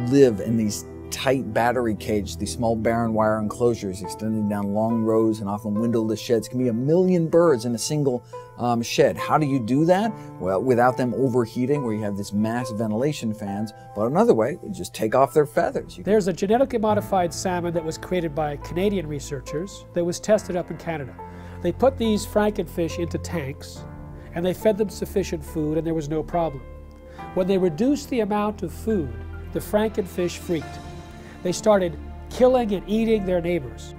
live in these tight battery cage, these small barren wire enclosures extending down long rows and often windowless sheds. Can be 1 million birds in a single shed. How do you do that? Well, without them overheating, where you have this mass ventilation fans. But another way, you just take off their feathers. There's a genetically modified salmon that was created by Canadian researchers that was tested up in Canada. They put these frankenfish into tanks and they fed them sufficient food and there was no problem. When they reduced the amount of food, the frankenfish freaked. They started killing and eating their neighbors.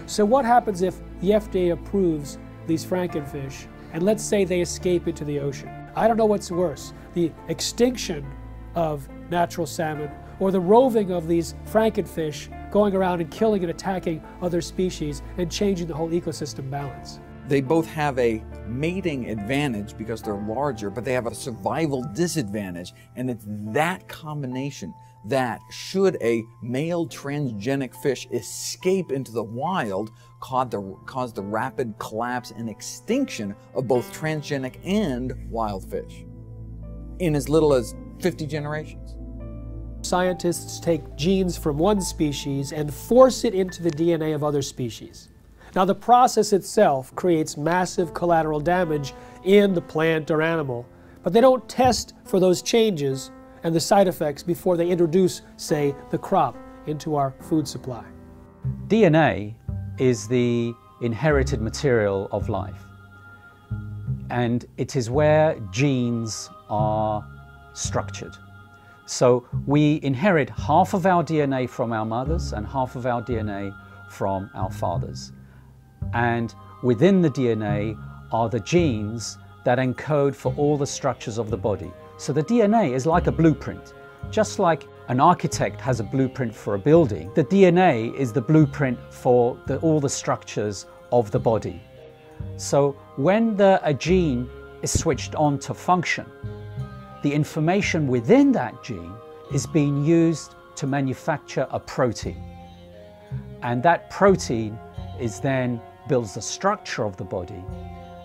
So what happens if the FDA approves these frankenfish and let's say they escape into the ocean? I don't know what's worse, the extinction of natural salmon or the roving of these frankenfish going around and killing and attacking other species and changing the whole ecosystem balance. They both have a mating advantage because they're larger, but they have a survival disadvantage. And it's that combination that, should a male transgenic fish escape into the wild, cause the rapid collapse and extinction of both transgenic and wild fish in as little as 50 generations. Scientists take genes from one species and force it into the DNA of other species. Now, the process itself creates massive collateral damage in the plant or animal, but they don't test for those changes and the side effects before they introduce, say, the crop into our food supply. DNA is the inherited material of life, and it is where genes are structured. So we inherit half of our DNA from our mothers and half of our DNA from our fathers. And within the DNA are the genes that encode for all the structures of the body. So the DNA is like a blueprint. Just like an architect has a blueprint for a building, the DNA is the blueprint for all the structures of the body. So when a gene is switched on to function, the information within that gene is being used to manufacture a protein. And that protein then builds the structure of the body.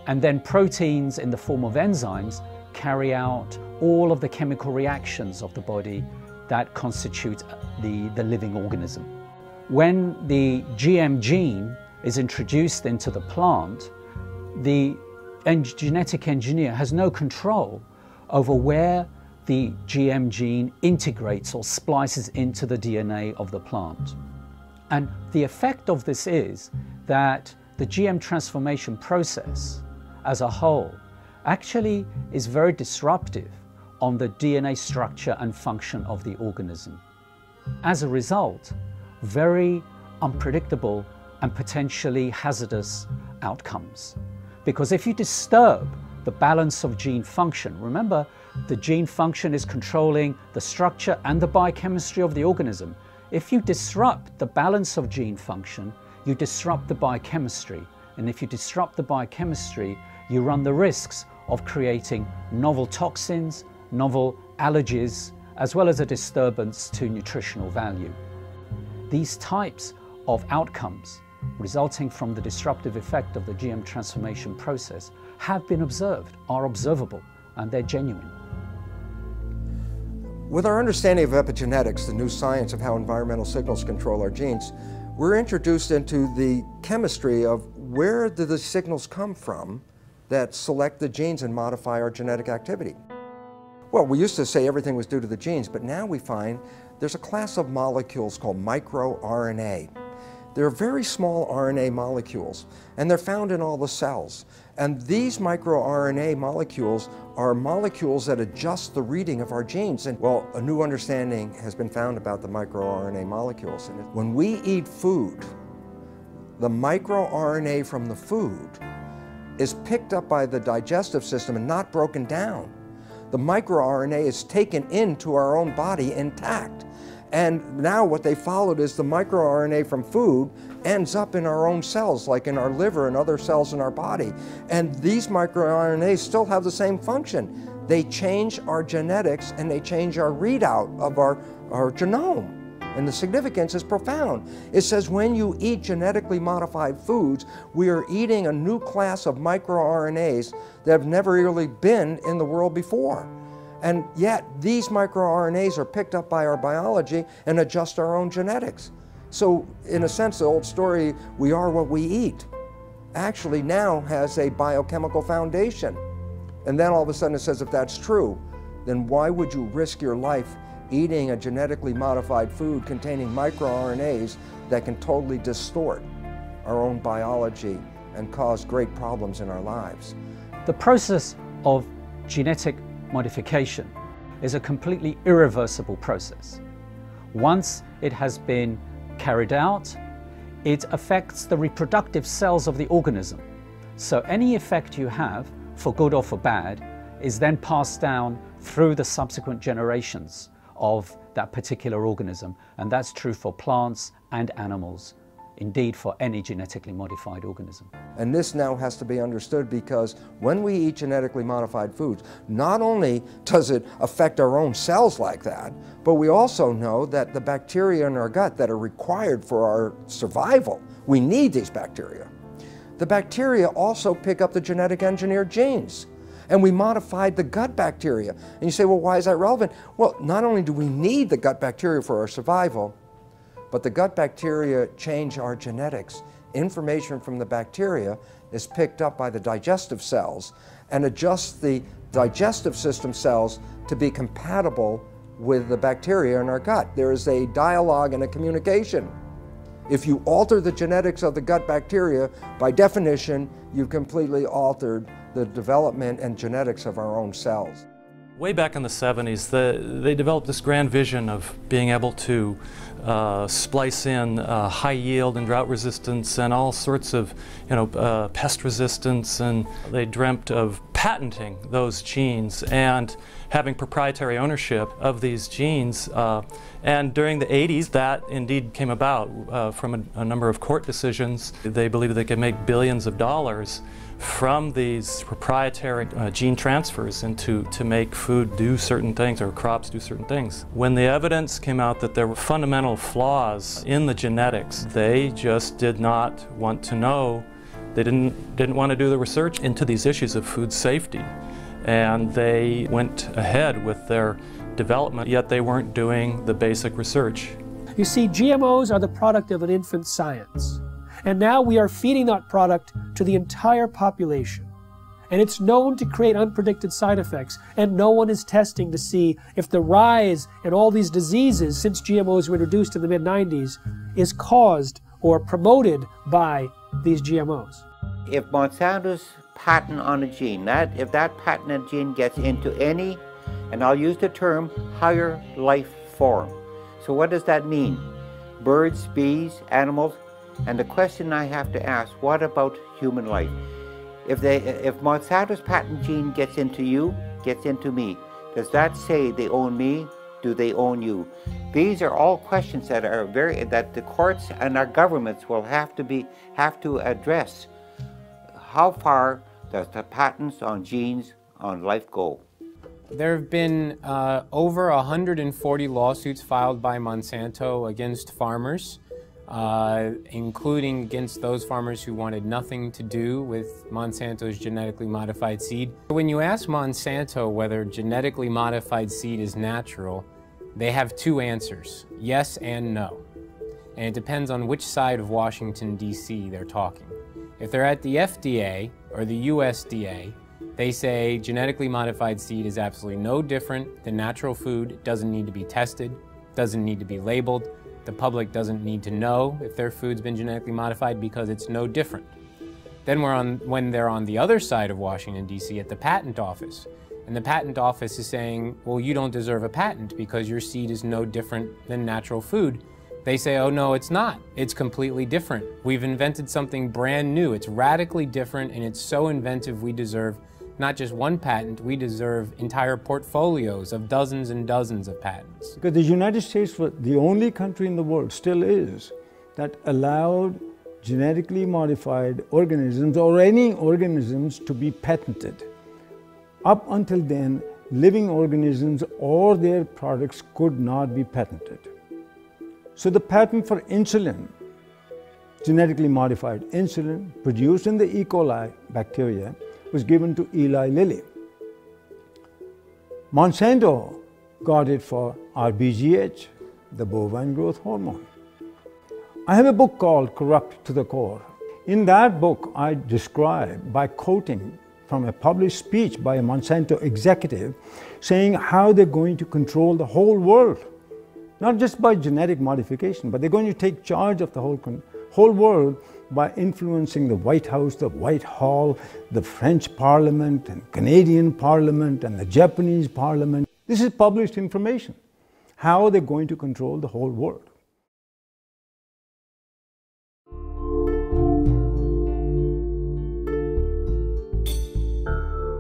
And then proteins in the form of enzymes carry out all of the chemical reactions of the body that constitute the living organism. When the GM gene is introduced into the plant, the genetic engineer has no control over where the GM gene integrates or splices into the DNA of the plant. And the effect of this is that the GM transformation process as a whole actually is very disruptive on the DNA structure and function of the organism. As a result, very unpredictable and potentially hazardous outcomes. Because if you disturb the balance of gene function, remember the gene function is controlling the structure and the biochemistry of the organism. If you disrupt the balance of gene function, you disrupt the biochemistry. And if you disrupt the biochemistry, you run the risks of creating novel toxins, novel allergies, as well as a disturbance to nutritional value. These types of outcomes resulting from the disruptive effect of the GM transformation process have been observed, are observable, and they're genuine. With our understanding of epigenetics, the new science of how environmental signals control our genes, we're introduced into the chemistry of where do the signals come from that select the genes and modify our genetic activity. Well, we used to say everything was due to the genes, but now we find there's a class of molecules called microRNA. They're very small RNA molecules, and they're found in all the cells. And these microRNA molecules are molecules that adjust the reading of our genes. And well, a new understanding has been found about the microRNA molecules. And when we eat food, the microRNA from the food is picked up by the digestive system and not broken down. The microRNA is taken into our own body intact. And now what they followed is the microRNA from food ends up in our own cells, like in our liver and other cells in our body. And these microRNAs still have the same function. They change our genetics and they change our readout of our genome. And the significance is profound. It says when you eat genetically modified foods, we are eating a new class of microRNAs that have never really been in the world before. And yet, these microRNAs are picked up by our biology and adjust our own genetics. So, in a sense, the old story, we are what we eat, actually now has a biochemical foundation. And then all of a sudden it says, if that's true, then why would you risk your life eating a genetically modified food containing microRNAs that can totally distort our own biology and cause great problems in our lives? The process of genetic modification is a completely irreversible process. Once it has been carried out, it affects the reproductive cells of the organism. So any effect you have, for good or for bad, is then passed down through the subsequent generations of that particular organism. And that's true for plants and animals. Indeed, for any genetically modified organism. And this now has to be understood because when we eat genetically modified foods, not only does it affect our own cells like that, but we also know that the bacteria in our gut that are required for our survival, we need these bacteria. The bacteria also pick up the genetic engineered genes. And we modified the gut bacteria. And you say, well, why is that relevant? Well, not only do we need the gut bacteria for our survival, but the gut bacteria change our genetics. Information from the bacteria is picked up by the digestive cells and adjusts the digestive system cells to be compatible with the bacteria in our gut. There is a dialogue and a communication. If you alter the genetics of the gut bacteria, by definition, you've completely altered the development and genetics of our own cells. Way back in the 70s, they developed this grand vision of being able to splice in high yield and drought resistance and all sorts of, pest resistance, and they dreamt of patenting those genes and having proprietary ownership of these genes. And during the 80s, that indeed came about from a number of court decisions. They believed they could make billions of dollars from these proprietary gene transfers to make food do certain things or crops do certain things. When the evidence came out that there were fundamental flaws in the genetics, they just did not want to know. They didn't want to do the research into these issues of food safety, and they went ahead with their development, yet they weren't doing the basic research. You see, GMOs are the product of an infant science. And now we are feeding that product to the entire population. And it's known to create unpredicted side effects, and no one is testing to see if the rise in all these diseases since GMOs were introduced in the mid-90s is caused or promoted by these GMOs. If Monsanto's patent on a gene, if that patented gene gets into any, and I'll use the term, higher life form. So what does that mean? Birds, bees, animals. And the question I have to ask, what about human life? If Monsanto's patent gene gets into you, gets into me, does that say they own me? Do they own you? These are all questions that that the courts and our governments will have to address. How far does the patents on genes on life go? There have been over 140 lawsuits filed by Monsanto against farmers, including against those farmers who wanted nothing to do with Monsanto's genetically modified seed. When you ask Monsanto whether genetically modified seed is natural, they have two answers, yes and no. And it depends on which side of Washington, D.C. they're talking. If they're at the FDA or the USDA, they say genetically modified seed is absolutely no different than natural food. It doesn't need to be tested, doesn't need to be labeled. The public doesn't need to know if their food's been genetically modified because it's no different. Then when they're on the other side of Washington, D.C. at the patent office, and the patent office is saying, well, you don't deserve a patent because your seed is no different than natural food. They say, oh no, it's not. It's completely different. We've invented something brand new. It's radically different, and it's so inventive we deserve not just one patent, we deserve entire portfolios of dozens and dozens of patents. Because the United States was the only country in the world, still is, that allowed genetically modified organisms or any organisms to be patented. Up until then, living organisms or their products could not be patented. So the patent for insulin, genetically modified insulin produced in the E. coli bacteria, was given to Eli Lilly. Monsanto got it for RBGH, the bovine growth hormone. I have a book called Corrupt to the Core. In that book, I describe, by quoting from a published speech by a Monsanto executive, saying how they're going to control the whole world. Not just by genetic modification, but they're going to take charge of the whole world by influencing the White House, the Whitehall, the French Parliament, and Canadian Parliament, and the Japanese Parliament. This is published information, how they're going to control the whole world.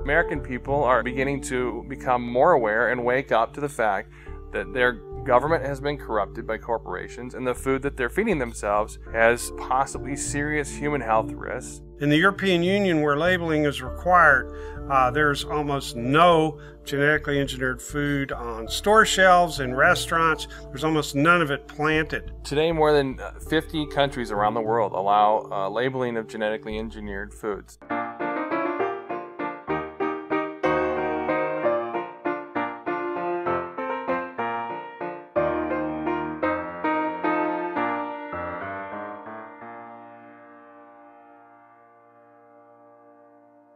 American people are beginning to become more aware and wake up to the fact that their government has been corrupted by corporations, and the food that they're feeding themselves has possibly serious human health risks. In the European Union, where labeling is required, there's almost no genetically engineered food on store shelves and restaurants. There's almost none of it planted. Today, more than 50 countries around the world allow labeling of genetically engineered foods.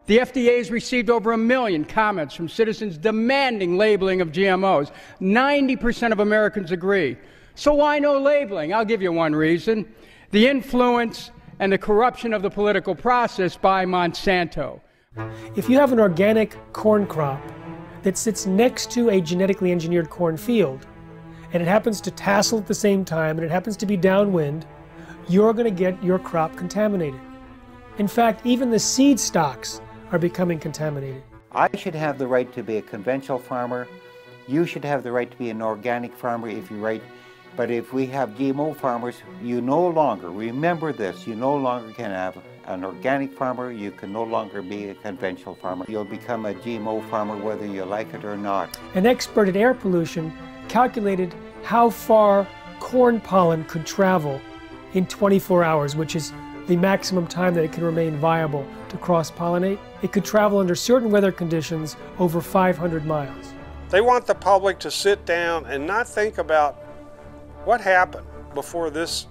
The FDA has received over 1 million comments from citizens demanding labeling of GMOs. 90% of Americans agree. So why no labeling? I'll give you one reason. The influence and the corruption of the political process by Monsanto. If you have an organic corn crop that sits next to a genetically engineered corn field, and it happens to tassel at the same time, and it happens to be downwind, you're going to get your crop contaminated. In fact, even the seed stocks are becoming contaminated. I should have the right to be a conventional farmer. You should have the right to be an organic farmer if you're right. But if we have GMO farmers, you no longer, remember this, you no longer can have an organic farmer, you can no longer be a conventional farmer. You'll become a GMO farmer whether you like it or not. An expert at air pollution calculated how far corn pollen could travel in 24 hours, which is the maximum time that it can remain viable to cross-pollinate. It could travel under certain weather conditions over 500 miles. They want the public to sit down and not think about what happened before this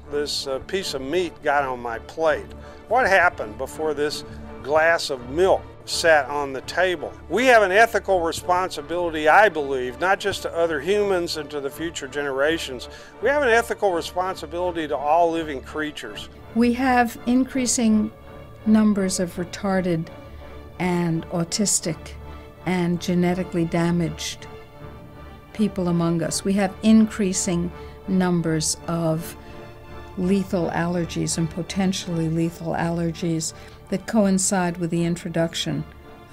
piece of meat got on my plate. What happened before this glass of milk sat on the table? We have an ethical responsibility, I believe, not just to other humans and to the future generations. We have an ethical responsibility to all living creatures. We have increasing numbers of retarded and autistic and genetically damaged people among us. We have increasing numbers of lethal allergies and potentially lethal allergies that coincide with the introduction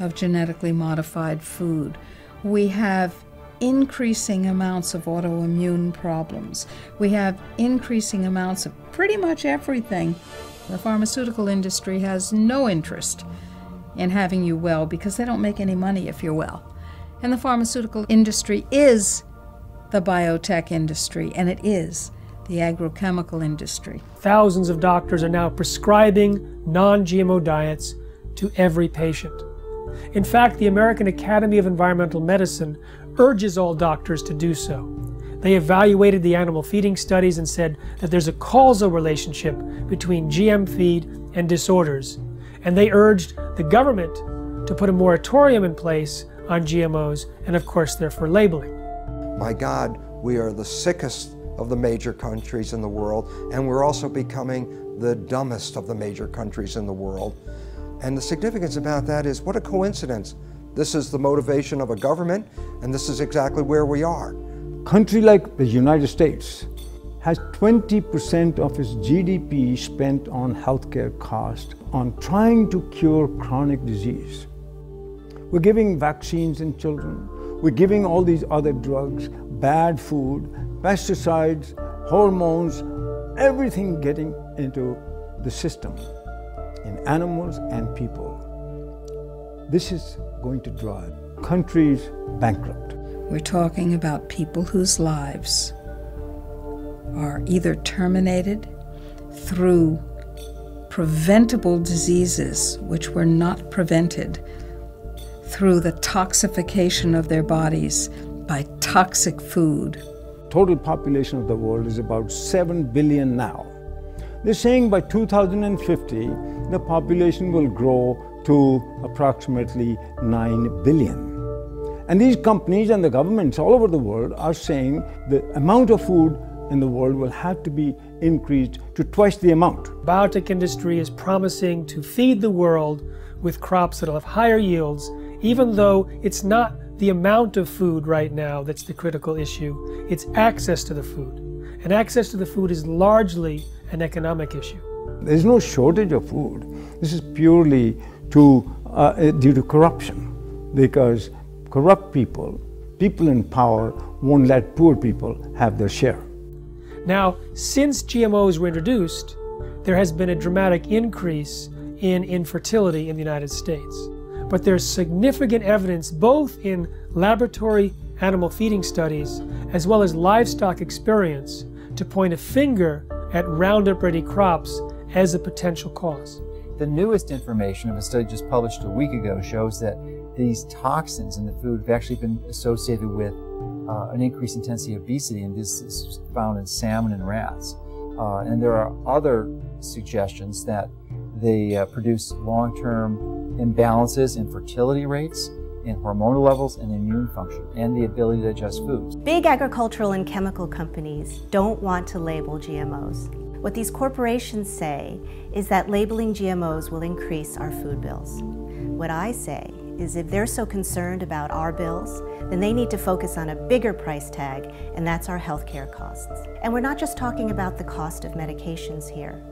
of genetically modified food. We have increasing amounts of autoimmune problems. We have increasing amounts of pretty much everything. The pharmaceutical industry has no interest in having you well because they don't make any money if you're well. And the pharmaceutical industry is the biotech industry, and it is the agrochemical industry. Thousands of doctors are now prescribing non-GMO diets to every patient. In fact, the American Academy of Environmental Medicine urges all doctors to do so. They evaluated the animal feeding studies and said that there's a causal relationship between GM feed and disorders. And they urged the government to put a moratorium in place on GMOs, and of course, therefore labeling. My God, we are the sickest of the major countries in the world, and we're also becoming the dumbest of the major countries in the world. And the significance about that is, what a coincidence. This is the motivation of a government, and this is exactly where we are. A country like the United States has 20% of its GDP spent on healthcare costs, on trying to cure chronic disease. We're giving vaccines in children. We're giving all these other drugs, bad food, pesticides, hormones, everything getting into the system in animals and people. This is going to drive countries bankrupt. We're talking about people whose lives are either terminated through preventable diseases which were not prevented, through the toxification of their bodies by toxic food. Total population of the world is about 7 billion now. They're saying by 2050, the population will grow to approximately 9 billion. And these companies and the governments all over the world are saying the amount of food in the world will have to be increased to twice the amount. The biotech industry is promising to feed the world with crops that will have higher yields, even though it's not the amount of food right now that's the critical issue, it's access to the food. And access to the food is largely an economic issue. There's no shortage of food. This is purely due to corruption, because corrupt people in power won't let poor people have their share. Now, since GMOs were introduced, there has been a dramatic increase in infertility in the United States. But there's significant evidence both in laboratory animal feeding studies as well as livestock experience to point a finger at Roundup-ready crops as a potential cause. The newest information of a study just published a week ago shows that these toxins in the food have actually been associated with an increased intensity of obesity, and this is found in salmon and rats. And there are other suggestions that they produce long-term imbalances in fertility rates, in hormonal levels, and immune function, and the ability to digest foods. Big agricultural and chemical companies don't want to label GMOs. What these corporations say is that labeling GMOs will increase our food bills. What I say is if they're so concerned about our bills, then they need to focus on a bigger price tag, and that's our healthcare costs. And we're not just talking about the cost of medications here.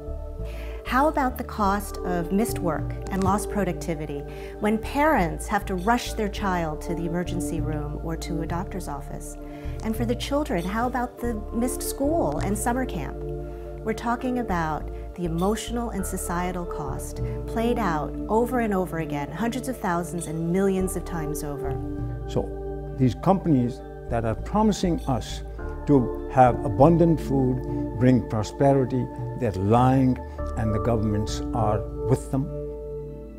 How about the cost of missed work and lost productivity when parents have to rush their child to the emergency room or to a doctor's office? And for the children, how about the missed school and summer camp? We're talking about the emotional and societal cost played out over and over again, hundreds of thousands and millions of times over. So these companies that are promising us to have abundant food, bring prosperity, they're lying, and the governments are with them.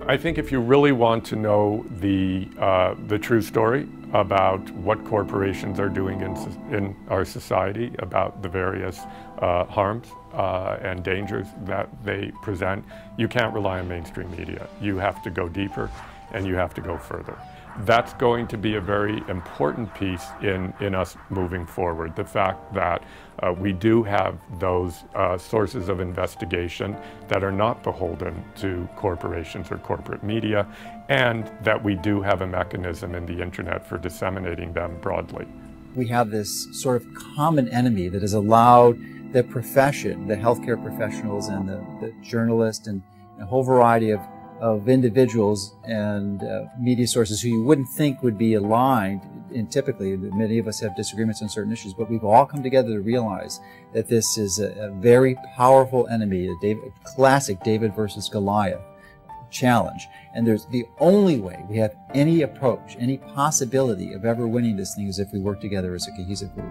I think if you really want to know the true story about what corporations are doing in our society, about the various harms and dangers that they present, you can't rely on mainstream media. You have to go deeper and you have to go further. That's going to be a very important piece in us moving forward. The fact that we do have those sources of investigation that are not beholden to corporations or corporate media, and that we do have a mechanism in the internet for disseminating them broadly. We have this sort of common enemy that has allowed the profession, the healthcare professionals and the journalists and a whole variety of individuals and media sources who you wouldn't think would be aligned, and typically many of us have disagreements on certain issues, but we've all come together to realize that this is a very powerful enemy, a classic David versus Goliath challenge. And there's the only way we have any approach, any possibility of ever winning this thing is if we work together as a cohesive group.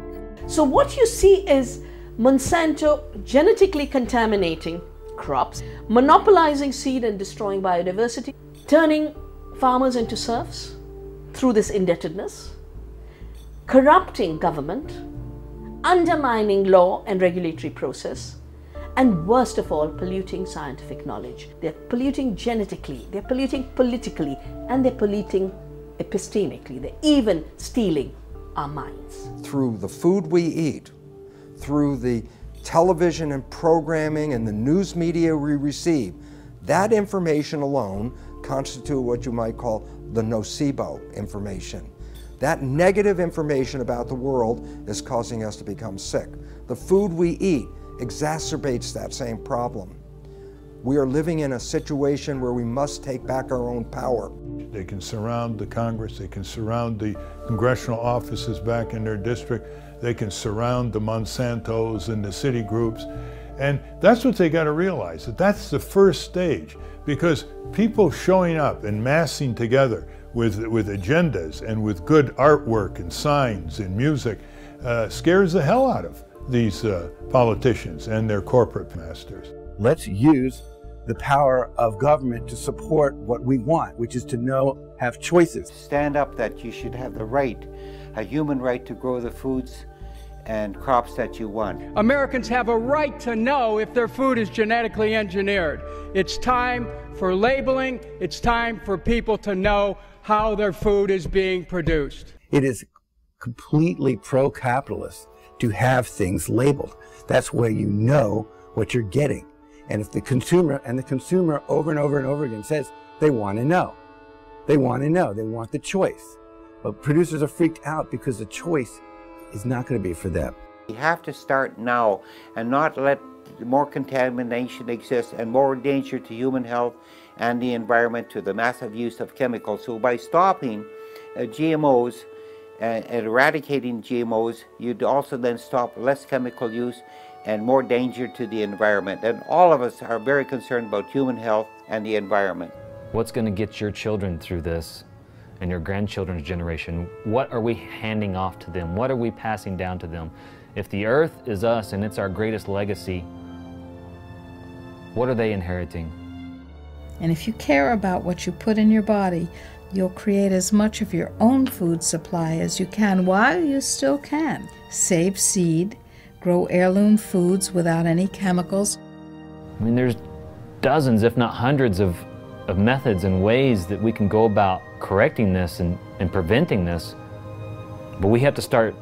So what you see is Monsanto genetically contaminating crops, monopolizing seed and destroying biodiversity, turning farmers into serfs through this indebtedness, corrupting government, undermining law and regulatory process, and worst of all, polluting scientific knowledge. They're polluting genetically, they're polluting politically, and they're polluting epistemically. They're even stealing our minds. Through the food we eat, through the television and programming and the news media we receive, that information alone constitute what you might call the nocebo information. That negative information about the world is causing us to become sick. The food we eat exacerbates that same problem. We are living in a situation where we must take back our own power. They can surround the Congress, they can surround the congressional offices back in their district, they can surround the Monsantos and the city groups. And that's what they got to realize, that that's the first stage, because people showing up and massing together with agendas and with good artwork and signs and music scares the hell out of these politicians and their corporate masters. Let's use the power of government to support what we want, which is to have choices. Stand up that you should have the right, a human right to grow the foods and crops that you want. Americans have a right to know if their food is genetically engineered. It's time for labeling. It's time for people to know how their food is being produced. It is completely pro-capitalist to have things labeled. That's where you know what you're getting. And if the consumer over and over and over again says they want to know, they want the choice. But producers are freaked out because the choice is not going to be for them. We have to start now and not let more contamination exist and more danger to human health and the environment to the massive use of chemicals. So by stopping GMOs and eradicating GMOs, you'd also then stop less chemical use and more danger to the environment. And all of us are very concerned about human health and the environment. What's going to get your children through this and your grandchildren's generation? What are we handing off to them? What are we passing down to them? If the earth is us and it's our greatest legacy, what are they inheriting? And if you care about what you put in your body, you'll create as much of your own food supply as you can while you still can. Save seed, grow heirloom foods without any chemicals. I mean, there's dozens, if not hundreds, of of methods and ways that we can go about correcting this and preventing this, but we have to start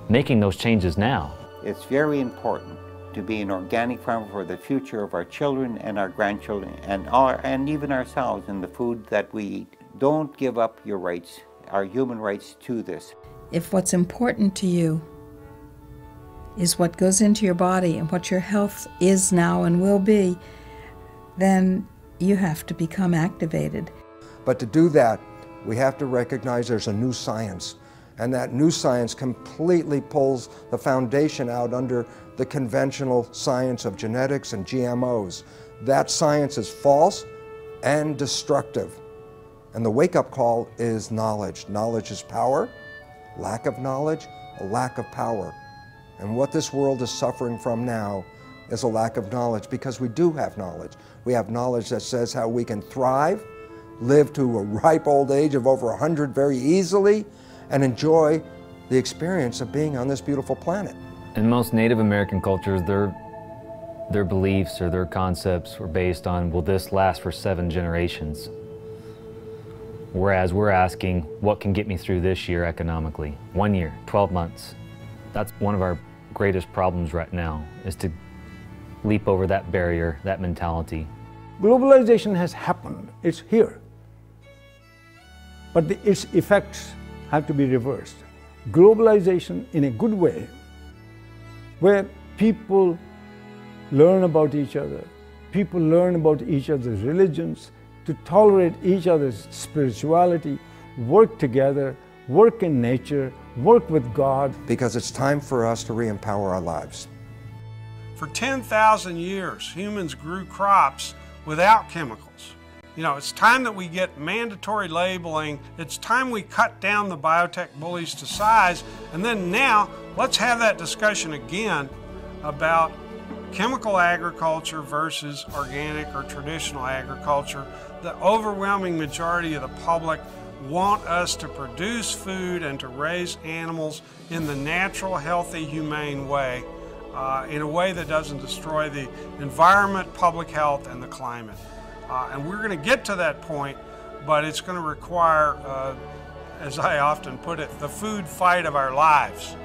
making those changes now. It's very important to be an organic farmer for the future of our children and our grandchildren and even ourselves in the food that we eat. Don't give up your rights, our human rights to this. If what's important to you is what goes into your body and what your health is now and will be, then you have to become activated. But to do that, we have to recognize there's a new science. And that new science completely pulls the foundation out under the conventional science of genetics and GMOs. That science is false and destructive. And the wake-up call is knowledge. Knowledge is power. Lack of knowledge, a lack of power. And what this world is suffering from now is a lack of knowledge, because we do have knowledge. We have knowledge that says how we can thrive, live to a ripe old age of over 100 very easily, and enjoy the experience of being on this beautiful planet. In most Native American cultures, their beliefs or their concepts were based on, will this last for 7 generations? Whereas we're asking, what can get me through this year economically? 1 year, 12 months. That's one of our greatest problems right now, is to leap over that barrier, that mentality. Globalization has happened, it's here. But its effects have to be reversed. Globalization in a good way, where people learn about each other, people learn about each other's religions, to tolerate each other's spirituality, work together, work in nature, work with God. Because it's time for us to re-empower our lives. For 10,000 years, humans grew crops without chemicals. You know, it's time that we get mandatory labeling. It's time we cut down the biotech bullies to size. And then now, let's have that discussion again about chemical agriculture versus organic or traditional agriculture. The overwhelming majority of the public want us to produce food and to raise animals in the natural, healthy, humane way, in a way that doesn't destroy the environment, public health, and the climate. And we're going to get to that point, but it's going to require, as I often put it, the food fight of our lives.